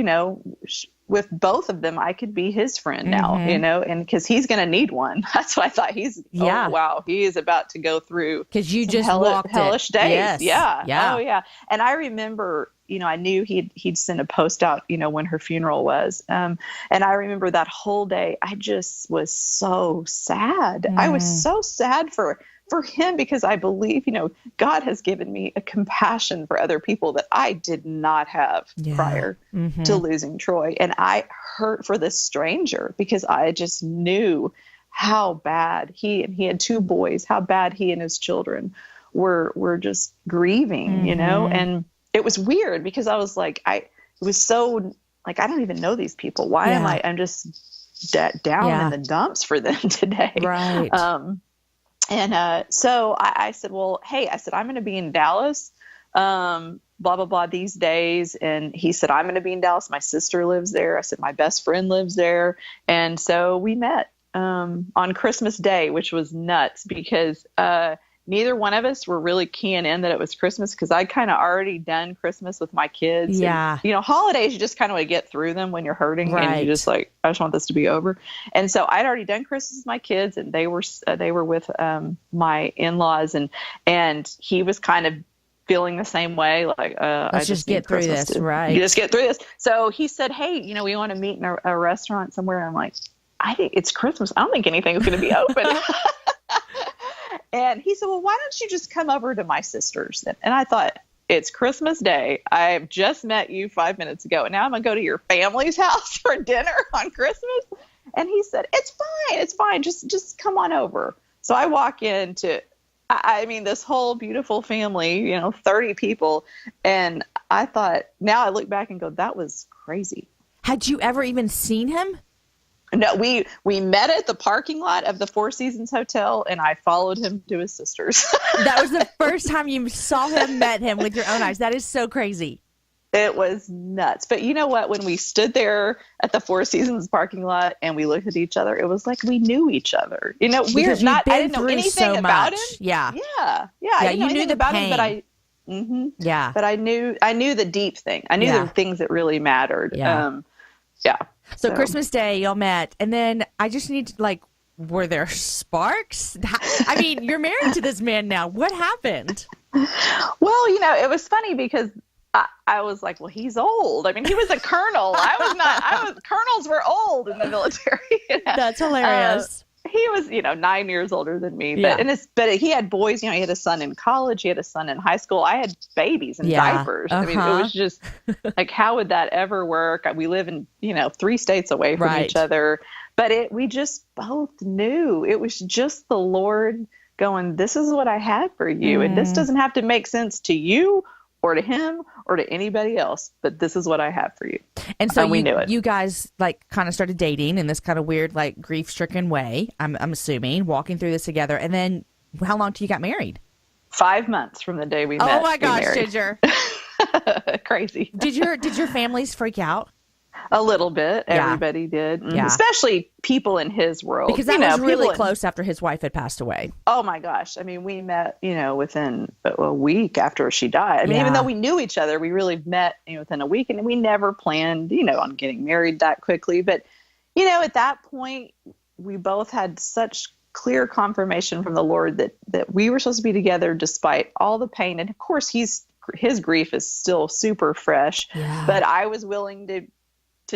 with both of them. I could be his friend now, and because he's going to need one. That's why I thought oh, wow, he is about to go through because you just walked hellish days. Yes. Yeah. Oh yeah. And I remember, I knew he'd sent a post out, when her funeral was. And I remember that whole day, I just was so sad. I was so sad for him because I believe, God has given me a compassion for other people that I did not have prior to losing Troy. And I hurt for this stranger because I just knew how bad he had 2 boys, how bad he and his children were just grieving, and it was weird because I was like, it was so like, I don't even know these people. Why am I'm just down in the dumps for them today. Right. So I said, well, hey, I'm going to be in Dallas, blah, blah, blah, these days. And he said, I'm going to be in Dallas. My sister lives there. I said, my best friend lives there. And so we met on Christmas Day, which was nuts because neither one of us were really keying in that it was Christmas because I'd kind of already done Christmas with my kids. Yeah. And, holidays, you just kind of want to get through them when you're hurting and you just like, I just want this to be over. And so I'd already done Christmas with my kids and they were with my in-laws and he was kind of feeling the same way. Like, I just get through this. Right. You just get through this. So he said, hey, we want to meet in a restaurant somewhere. And I'm like, I think it's Christmas. I don't think anything's going to be open. And he said, well, why don't you just come over to my sister's? And I thought, it's Christmas Day. I've just met you 5 minutes ago. And now I'm going to go to your family's house for dinner on Christmas. And he said, it's fine. It's fine. Just come on over. So I walk into, I mean, this whole beautiful family, 30 people. And I thought, now I look back and go, that was crazy. Had you ever even seen him? No, we met at the parking lot of the Four Seasons Hotel, and I followed him to his sister's. That was the first time you saw him, met him with your own eyes. That is so crazy. It was nuts. But you know what? When we stood there at the Four Seasons parking lot and we looked at each other, it was like we knew each other. I didn't know anything about him. Yeah. I didn't know you knew the about pain. him, but I knew the deep thing. I knew the things that really mattered. So Christmas Day, y'all met, and then I just need to, were there sparks? I mean, you're married to this man now. What happened? Well, it was funny because I was like, well, he's old. I mean, he was a colonel. Colonels were old in the military. That's hilarious. he was, 9 years older than me, Yeah. but he had boys, he had a son in college. He had a son in high school. I had babies and Yeah. diapers. I mean, it was just like, how would that ever work? We live in, 3 states away from Right. each other, but we just both knew it was just the Lord going, this is what I had for you. And this doesn't have to make sense to you or to him or to anybody else, but this is what I have for you. And so we knew it. You guys like kind of started dating in this kind of weird, like grief-stricken way, I'm assuming, walking through this together. And then how long till you got married? 5 months from the day we met. Oh my gosh, married. Ginger. Crazy. Did your families freak out? A little bit. Yeah. Everybody did. Yeah. Especially people in his world. Because that was really people close after his wife had passed away. Oh my gosh. I mean, we met, within a week after she died. I mean, Yeah. even though we knew each other, we really met within a week, and we never planned, on getting married that quickly. But, at that point, we both had such clear confirmation from the Lord that we were supposed to be together despite all the pain. And of course, his grief is still super fresh, but I was willing to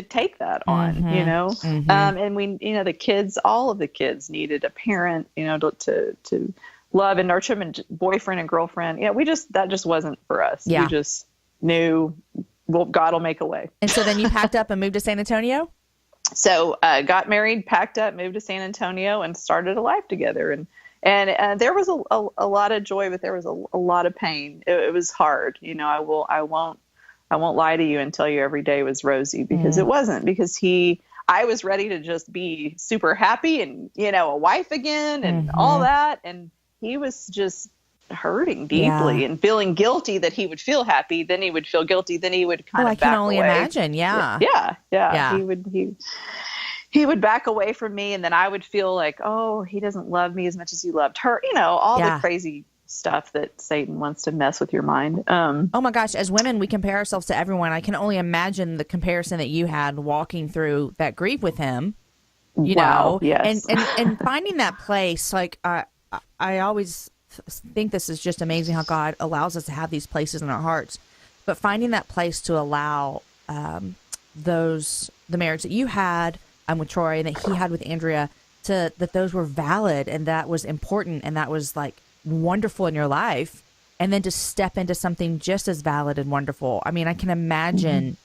take that on, and we, the kids, all of the kids needed a parent, to love and nurture them, and boyfriend and girlfriend. That just wasn't for us. Yeah. We just knew, well, God will make a way. And so then you packed up and moved to San Antonio? So, got married, packed up, moved to San Antonio, and started a life together. And there was a lot of joy, but there was a lot of pain. It was hard. I won't lie to you and tell you every day was rosy, because it wasn't, because I was ready to just be super happy and, a wife again and all that. And he was just hurting deeply and feeling guilty that he would feel happy. Then he would feel guilty. Then he would kind of back away. I can only imagine. Yeah. Yeah. He would back away from me, and then I would feel like, oh, he doesn't love me as much as he loved her. All the crazy stuff that Satan wants to mess with your mind. Oh my gosh, as women, we compare ourselves to everyone. I can only imagine the comparison that you had walking through that grief with him. Yes. And finding that place, like I always think this is just amazing how God allows us to have these places in our hearts, but finding that place to allow the marriage that you had with Troy and that he had with Andrea, that those were valid and that was important and that was like wonderful in your life, and then to step into something just as valid and wonderful. I mean, I can imagine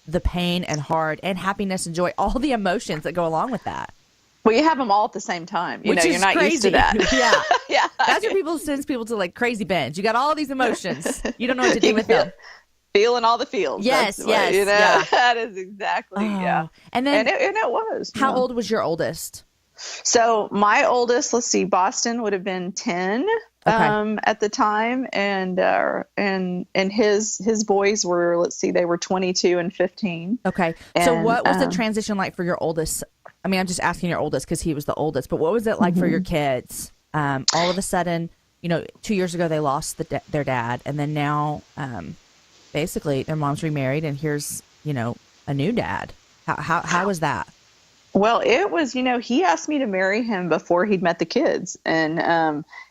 the pain and hard and happiness and joy, all the emotions that go along with that. Well, you have them all at the same time. Which you're is not crazy. used to that. Yeah. Yeah. That's what sends people to like crazy binge. You got all these emotions. You don't know what to do with them. Feeling all the feels. Yes, That's yes. Yeah. That is exactly, And then, and it was. How old was your oldest? So my oldest, let's see, Boston would have been 10 at the time, and his boys were, let's see, they were 22 and 15. Okay. So what was the transition like for your oldest? I mean, I'm just asking your oldest because he was the oldest, but what was it like for your kids? All of a sudden, 2 years ago they lost their dad, and then now basically their mom's remarried, and here's a new dad. How was that? Well, it was, he asked me to marry him before he'd met the kids. And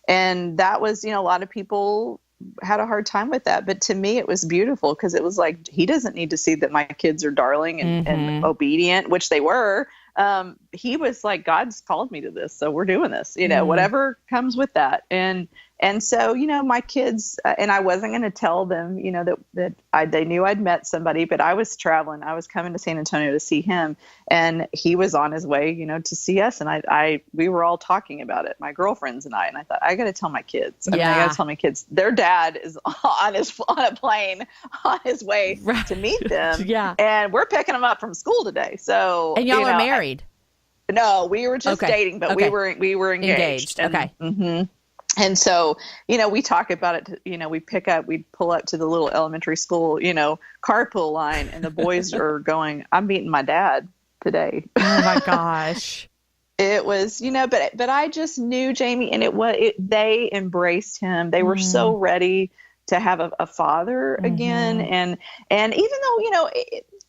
that was, a lot of people had a hard time with that. But to me, it was beautiful, because it was like, he doesn't need to see that my kids are darling and obedient, which they were. He was like, God's called me to this, so we're doing this, whatever comes with that. And so, my kids, and I wasn't going to tell them, they knew I'd met somebody, but I was traveling. I was coming to San Antonio to see him, and he was on his way, to see us. And we were all talking about it, my girlfriends and I thought, I got to tell my kids. I got to tell my kids their dad is on a plane on his way to meet them. And we're picking them up from school today. So, and y'all are married? No, we were just dating, but we were engaged. Okay. And so, we talk about it, we'd pull up to the little elementary school, carpool line, and the boys are going, I'm meeting my dad today. Oh my gosh. It was, but I just knew, Jamie, and they embraced him. They were so ready to have a father again. And even though,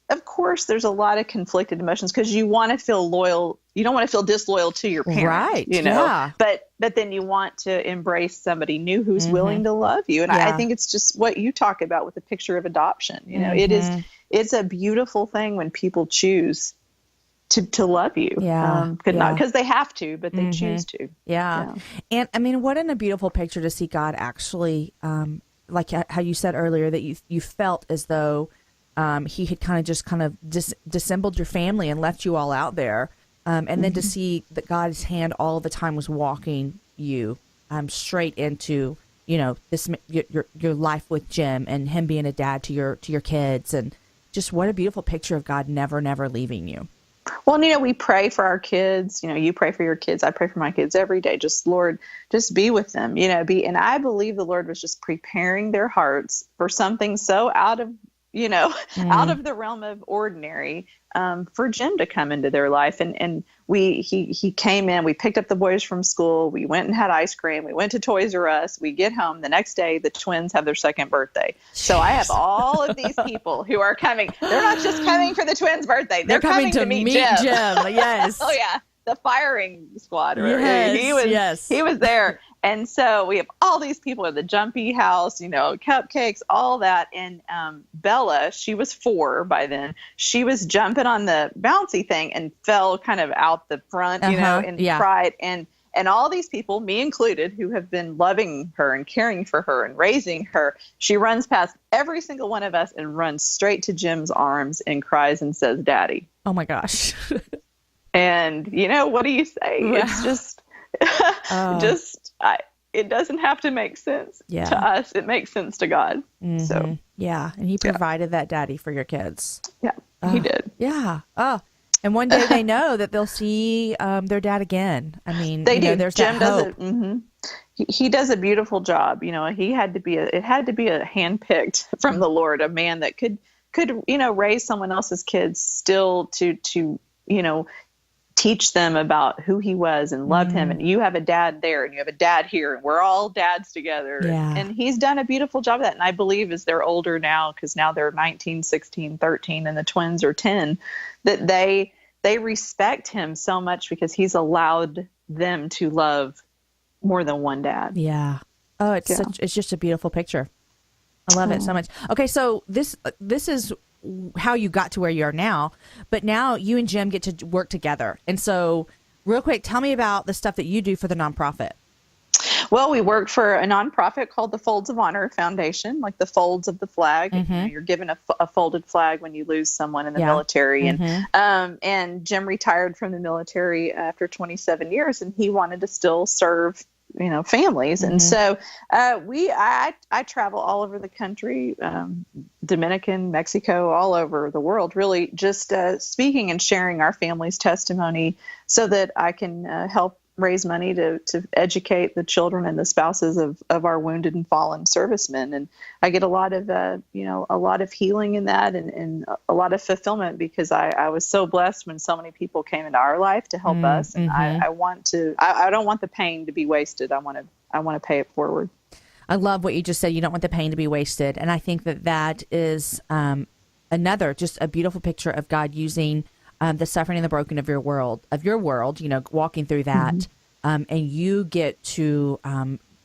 of course, there's a lot of conflicted emotions, because you want to feel loyal. You don't want to feel disloyal to your parent, right? Yeah. But then you want to embrace somebody new who's willing to love you. And I think it's just what you talk about with the picture of adoption. It's a beautiful thing when people choose to love you. Could not, because they have to, but they choose to. Yeah. And I mean, what a beautiful picture to see God actually, like how you said earlier that you felt as though he had kind of disassembled your family and left you all out there. And then to see that God's hand all the time was walking you straight into, this your life with Jim and him being a dad to your kids, and just what a beautiful picture of God never leaving you. Well, we pray for our kids. You pray for your kids. I pray for my kids every day. Just Lord, just be with them. And I believe the Lord was just preparing their hearts for something so out of the realm of ordinary, for Jim to come into their life. And he came in, we picked up the boys from school. We went and had ice cream. We went to Toys R Us. We get home the next day, the twins have their second birthday. So I have all of these people who are coming. They're not just coming for the twins' birthday. They're coming to meet Jim. Yes. Oh yeah. The firing squad. Yes. He was there. And so we have all these people at the Jumpy house, cupcakes, all that. And Bella, she was 4 by then. She was jumping on the bouncy thing and fell kind of out the front, and cried. And all these people, me included, who have been loving her and caring for her and raising her, she runs past every single one of us and runs straight to Jim's arms and cries and says, "Daddy." Oh my gosh. And what do you say? Wow. It's just, it doesn't have to make sense to us. It makes sense to God. Mm-hmm. So and he provided that daddy for your kids. Yeah, he did. Yeah. Oh, and one day they know that they'll see their dad again. I mean, they do. There's Jim that hope. does it. Mm-hmm. He does a beautiful job. It had to be a handpicked from the Lord, a man that could raise someone else's kids still to teach them about who he was and love him. And you have a dad there and you have a dad here and we're all dads together. Yeah. And he's done a beautiful job of that. And I believe as they're older now, because now they're 19, 16, 13, and the twins are 10, that they respect him so much because he's allowed them to love more than one dad. Yeah. Oh, it's just a beautiful picture. I love it so much. Okay. So this is how you got to where you are now, but now you and Jim get to work together. And so real quick, tell me about the stuff that you do for the nonprofit. Well, we work for a nonprofit called the Folds of Honor Foundation, like the folds of the flag. Mm-hmm. You're given a folded flag when you lose someone in the military. Mm-hmm. And Jim retired from the military after 27 years, and he wanted to still serve families. Mm-hmm. And so I travel all over the country, Dominican, Mexico, all over the world, really just speaking and sharing our family's testimony so that I can help raise money to educate the children and the spouses of our wounded and fallen servicemen. And I get a lot of healing in that and a lot of fulfillment because I was so blessed when so many people came into our life to help us. And I don't want the pain to be wasted. I want to pay it forward. I love what you just said. You don't want the pain to be wasted. And I think that is another, just a beautiful picture of God using the suffering and the broken of your world, walking through that. And you get to,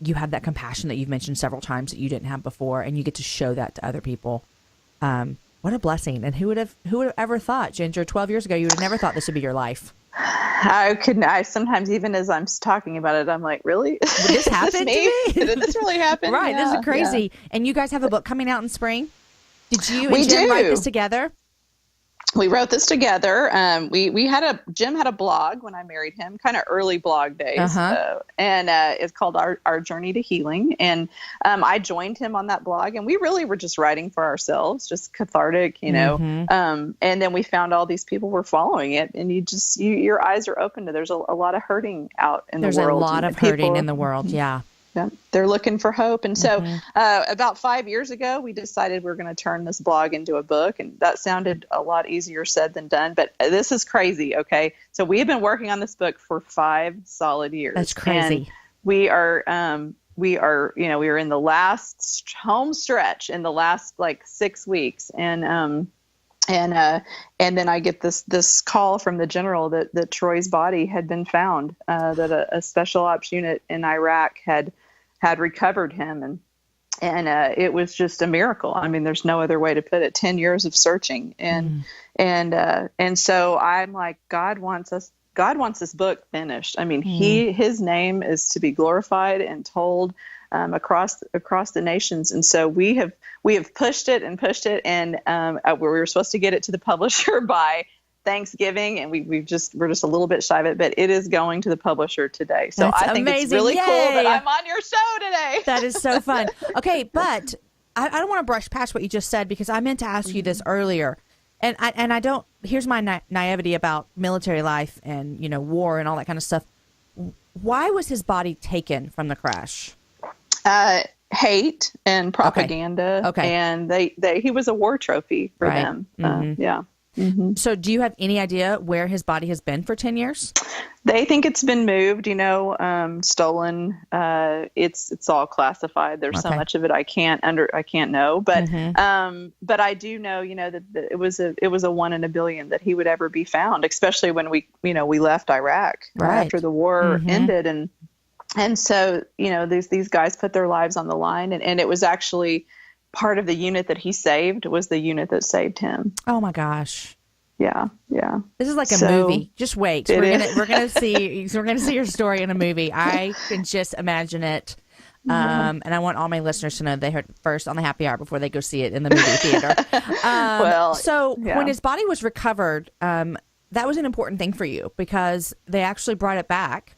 you have that compassion that you've mentioned several times that you didn't have before, and you get to show that to other people. What a blessing. And who would have ever thought, Ginger, 12 years ago, you would have never thought this would be your life? I sometimes, even as I'm talking about it, I'm like, really? Would this happen to me? Did this really happen? Right. Yeah, this is crazy. Yeah. And you guys have a book coming out in spring. Did you and we Jim do. write this together? We wrote this together. Jim had a blog when I married him, kind of early blog days. And it's called Our Journey to Healing. And I joined him on that blog, and we really were just writing for ourselves, just cathartic, and then we found all these people were following it, and your eyes are open to, there's a lot of hurting out in the world. There's a lot of hurting in the world. Yeah. Yeah, they're looking for hope. And so about 5 years ago, we decided we're going to turn this blog into a book. And that sounded a lot easier said than done. But this is crazy. Okay. So we have been working on this book for 5 solid years. That's crazy. And we are in the last home stretch in the last 6 weeks. And then I get this call from the general that Troy's body had been found, that a special ops unit in Iraq had recovered him. it was just a miracle. I mean, there's no other way to put it. 10 years of searching, and so I'm like, God wants this book finished. I mean, his name is to be glorified and told across the nations. And so we have pushed it, and we were supposed to get it to the publisher by Thanksgiving, and we're just a little bit shy of it, but it is going to the publisher today. So That's I think amazing. it's really Yay. cool that I'm on your show today. That is so fun. Okay, but I don't want to brush past what you just said, because I meant to ask you this earlier. And I don't, here's my naivety about military life and, war and all that kind of stuff. Why was his body taken from the crash? Hate and propaganda. Okay. And he was a war trophy for them. Yeah. Mm-hmm. So do you have any idea where his body has been for 10 years? They think it's been moved, stolen. It's all classified. There's so much of it I can't know, but I do know, that it was a 1 in a billion that he would ever be found, especially when we left Iraq after the war ended. And so, these guys put their lives on the line, and it was actually part of the unit that he saved was the unit that saved him. Oh my gosh. Yeah. This is like a movie. Just wait. We're gonna see your story in a movie. I can just imagine it. And I want all my listeners to know they heard it first on the Happy Hour before they go see it in the movie theater. When his body was recovered, that was an important thing for you because they actually brought it back.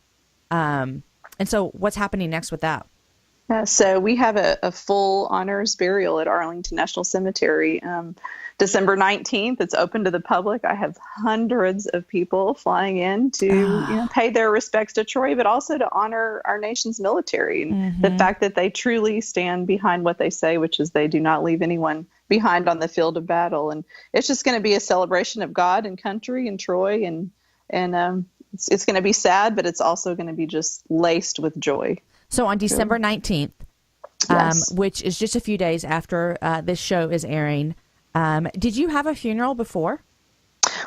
And so what's happening next with that? So we have a full honors burial at Arlington National Cemetery. December 19th, it's open to the public. I have hundreds of people flying in to pay their respects to Troy, but also to honor our nation's military and the fact that they truly stand behind what they say, which is they do not leave anyone behind on the field of battle. And it's just going to be a celebration of God and country and Troy, and it's going to be sad, but it's also going to be just laced with joy. So on December 19th, which is just a few days after this show is airing, did you have a funeral before?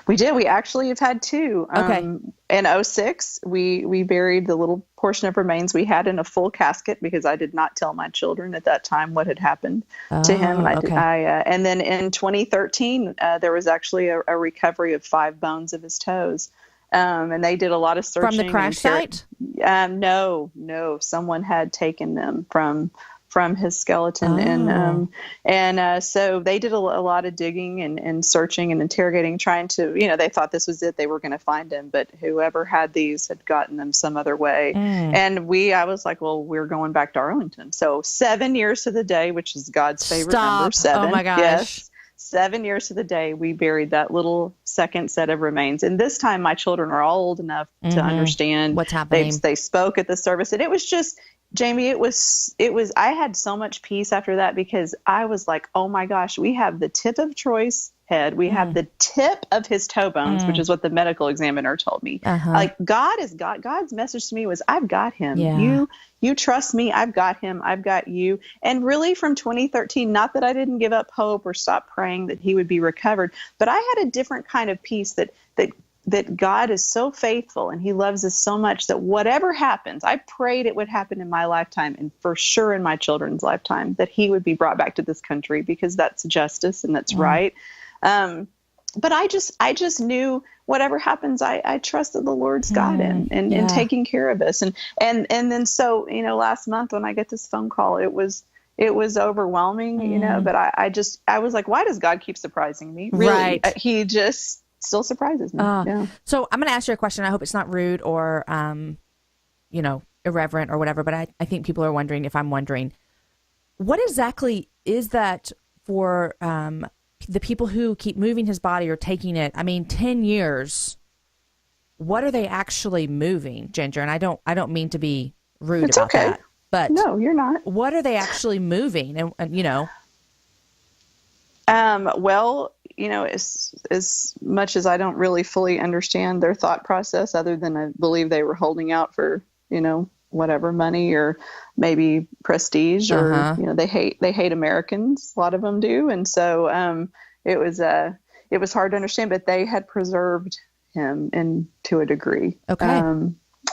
We did. We actually have had two. In 2006, we buried the little portion of remains we had in a full casket because I did not tell my children at that time what had happened to him. And then in 2013, there was actually a recovery of 5 bones of his toes. And they did a lot of searching. From the crash site? No. Someone had taken them from his skeleton. So they did a lot of digging and searching and interrogating, trying to, they thought this was it. They were going to find him, but whoever had these had gotten them some other way. And I was like, well, we're going back to Arlington. So 7 years to the day, which is God's favorite number, 7. Oh my gosh. Yes. 7 years to the day, we buried that little second set of remains. And this time my children are all old enough to understand what's happening. They spoke at the service, and it was just, Jamie, it was, I had so much peace after that because I was like, oh my gosh, we have the tip of Troy's head. We have the tip of his toe bones, which is what the medical examiner told me. Like God's message to me was, I've got him. Yeah. You trust me. I've got him. I've got you. And really from 2013, not that I didn't give up hope or stop praying that he would be recovered, but I had a different kind of peace that God is so faithful and he loves us so much that whatever happens, I prayed it would happen in my lifetime and for sure in my children's lifetime, that he would be brought back to this country because that's justice and that's right. But I just knew whatever happens, I trust that the Lord's got him and taking care of us. And then, so, last month when I get this phone call, it was overwhelming, but I was like, why does God keep surprising me? Really, right. He just still surprises me. So I'm going to ask you a question. I hope it's not rude or, irreverent or whatever, but I think people are wondering if I'm wondering, what exactly is that for, the people who keep moving his body or taking it? I mean, 10 years, what are they actually moving, Ginger? And I don't mean to be rude about that, but no, you're not. What are they actually moving? And well, as much as I don't really fully understand their thought process, other than I believe they were holding out for, whatever money or maybe prestige or, they hate Americans. A lot of them do. And so, it was hard to understand, but they had preserved him to a degree. Okay.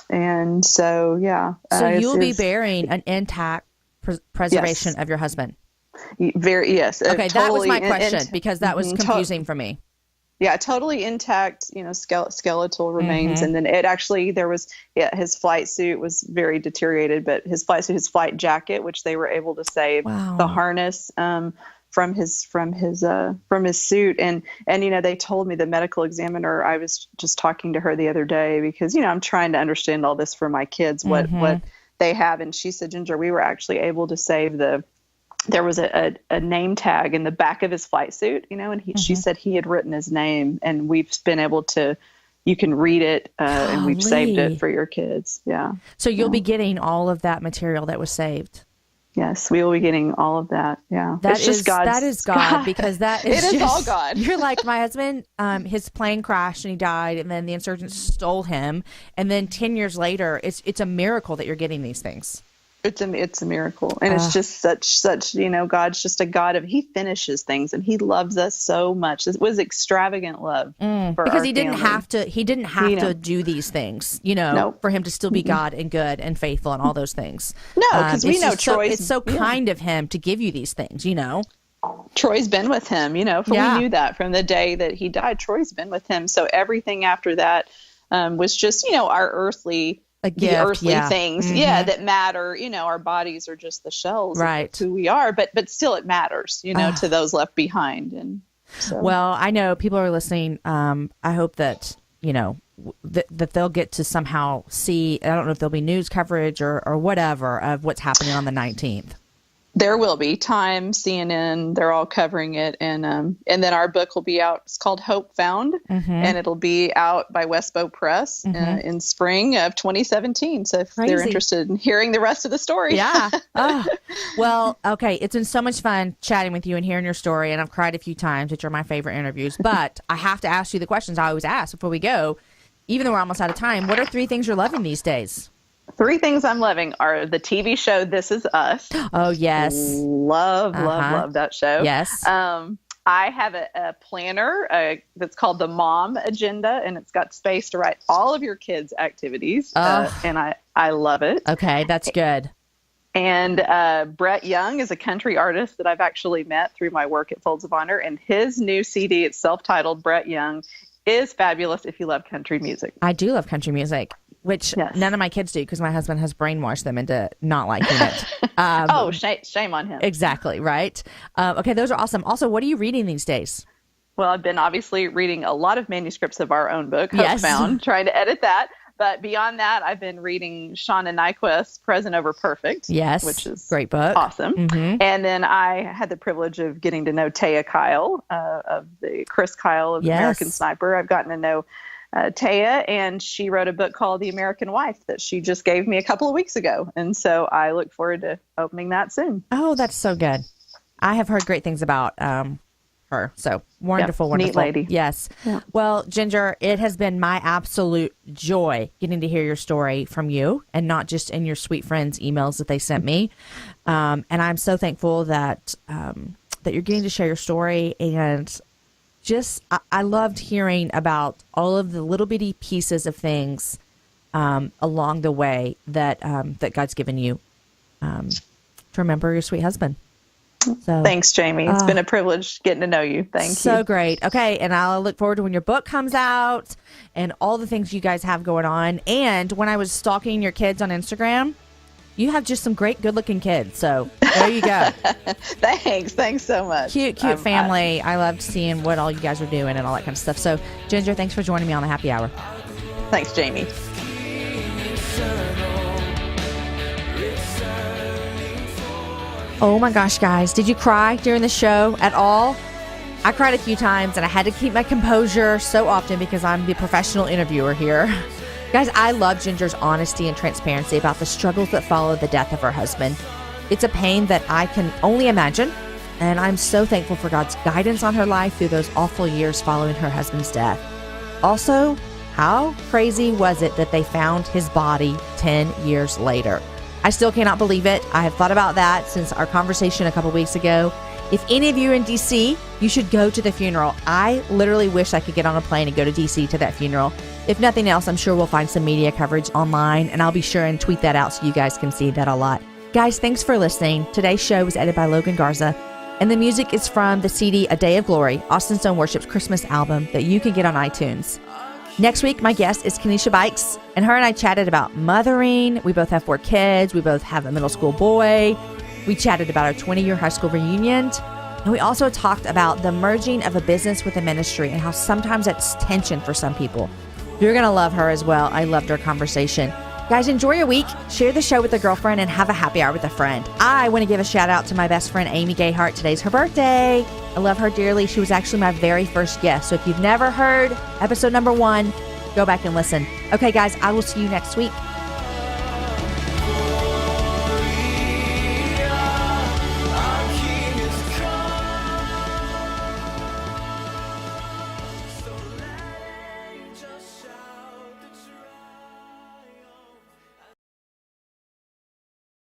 And so, yeah. So you'll be burying an intact preservation Yes. of your husband. Yes. Okay, that was totally my question because that was confusing for me. Yeah, totally intact, skeletal remains. And then his flight suit was very deteriorated, but his flight jacket, which they were able to save, Wow. the harness from his suit. And they told me, the medical examiner, I was just talking to her the other day because, I'm trying to understand all this for my kids, what they have. And she said, Ginger, we were actually able to save there was a name tag in the back of his flight suit, and she said he had written his name, and we've been able to, you can read it, and we've saved it for your kids. Yeah. So you'll be getting all of that material that was saved. Yes, we will be getting all of that. Yeah. That is God, because that is it is all God. You're like, my husband, his plane crashed and he died, and then the insurgents stole him. And then 10 years later, it's a miracle that you're getting these things. It's a miracle. And it's just such, God's just a God he finishes things, and he loves us so much. It was extravagant love because he didn't have to do these things, Nope. for him to still be God and good and faithful and all those things. No, because we know it's so kind of him to give you these things, Troy's been with him, we knew that from the day that he died. Troy's been with him. So everything after that was just, our earthly things, that matter. Our bodies are just the shells of who we are, but still it matters, to those left behind. And so. Well, I know people are listening. I hope that, that they'll get to somehow see, I don't know if there'll be news coverage or whatever of what's happening on the 19th. There will be. Time, CNN, they're all covering it. And then our book will be out. It's called Hope Found, and it'll be out by Westbow Press in spring of 2017. So if they're interested in hearing the rest of the story. Yeah. Well, okay. It's been so much fun chatting with you and hearing your story. And I've cried a few times, which are my favorite interviews. But I have to ask you the questions I always ask before we go, even though we're almost out of time. What are 3 things you're loving these days? 3 things I'm loving are the TV show This Is Us. Oh, yes. Love that show. Yes. I have a planner that's called the Mom Agenda, and it's got space to write all of your kids' activities, and I love it. Okay, that's good. And Brett Young is a country artist that I've actually met through my work at Folds of Honor, and his new CD, it's self-titled Brett Young, is fabulous if you love country music. I do love country music, which none of my kids do because my husband has brainwashed them into not liking it. Shame on him. Exactly, right? Okay, those are awesome. Also, what are you reading these days? Well, I've been obviously reading a lot of manuscripts of our own book, Hope Found, trying to edit that. But beyond that, I've been reading Shauna Nyquist's Present Over Perfect. Yes, which is great book. Awesome. And then I had the privilege of getting to know Taya Kyle, of the Chris Kyle of American Sniper. I've gotten to know Taya, and she wrote a book called The American Wife that she just gave me a couple of weeks ago. And so I look forward to opening that soon. Oh, that's so good. I have heard great things about her. So wonderful. Neat lady. Yes. Yeah. Well, Ginger, it has been my absolute joy getting to hear your story from you and not just in your sweet friends' emails that they sent me. And I'm so thankful that that you're getting to share your story. And just, I loved hearing about all of the little bitty pieces of things along the way that that God's given you to remember your sweet husband. So, thanks, Jamie. It's been a privilege getting to know you. Thank you. So great. Okay. And I'll look forward to when your book comes out and all the things you guys have going on. And when I was stalking your kids on Instagram, you have just some great, good looking kids. So there you go. Thanks so much. Cute family. I loved seeing what all you guys are doing and all that kind of stuff. So Ginger, thanks for joining me on the Happy Hour. Thanks, Jamie. Oh my gosh, guys. Did you cry during the show at all? I cried a few times and I had to keep my composure so often because I'm the professional interviewer here. Guys, I love Ginger's honesty and transparency about the struggles that followed the death of her husband. It's a pain that I can only imagine, and I'm so thankful for God's guidance on her life through those awful years following her husband's death. Also, how crazy was it that they found his body 10 years later? I still cannot believe it. I have thought about that since our conversation a couple weeks ago. If any of you are in D.C., you should go to the funeral. I literally wish I could get on a plane and go to D.C. to that funeral. If nothing else, I'm sure we'll find some media coverage online, and I'll be sure and tweet that out so you guys can see that a lot. Guys, thanks for listening. Today's show was edited by Logan Garza, and the music is from the CD A Day of Glory, Austin Stone Worship's Christmas album that you can get on iTunes. Next week, my guest is Kenesha Bikes, and her and I chatted about mothering. We both have 4 kids. We both have a middle school boy. We chatted about our 20-year high school reunion. And we also talked about the merging of a business with a ministry and how sometimes that's tension for some people. You're going to love her as well. I loved our conversation. Guys, enjoy your week. Share the show with a girlfriend and have a happy hour with a friend. I want to give a shout out to my best friend, Amy Gayhart. Today's her birthday. I love her dearly. She was actually my very first guest. So if you've never heard episode number 1, go back and listen. Okay, guys, I will see you next week.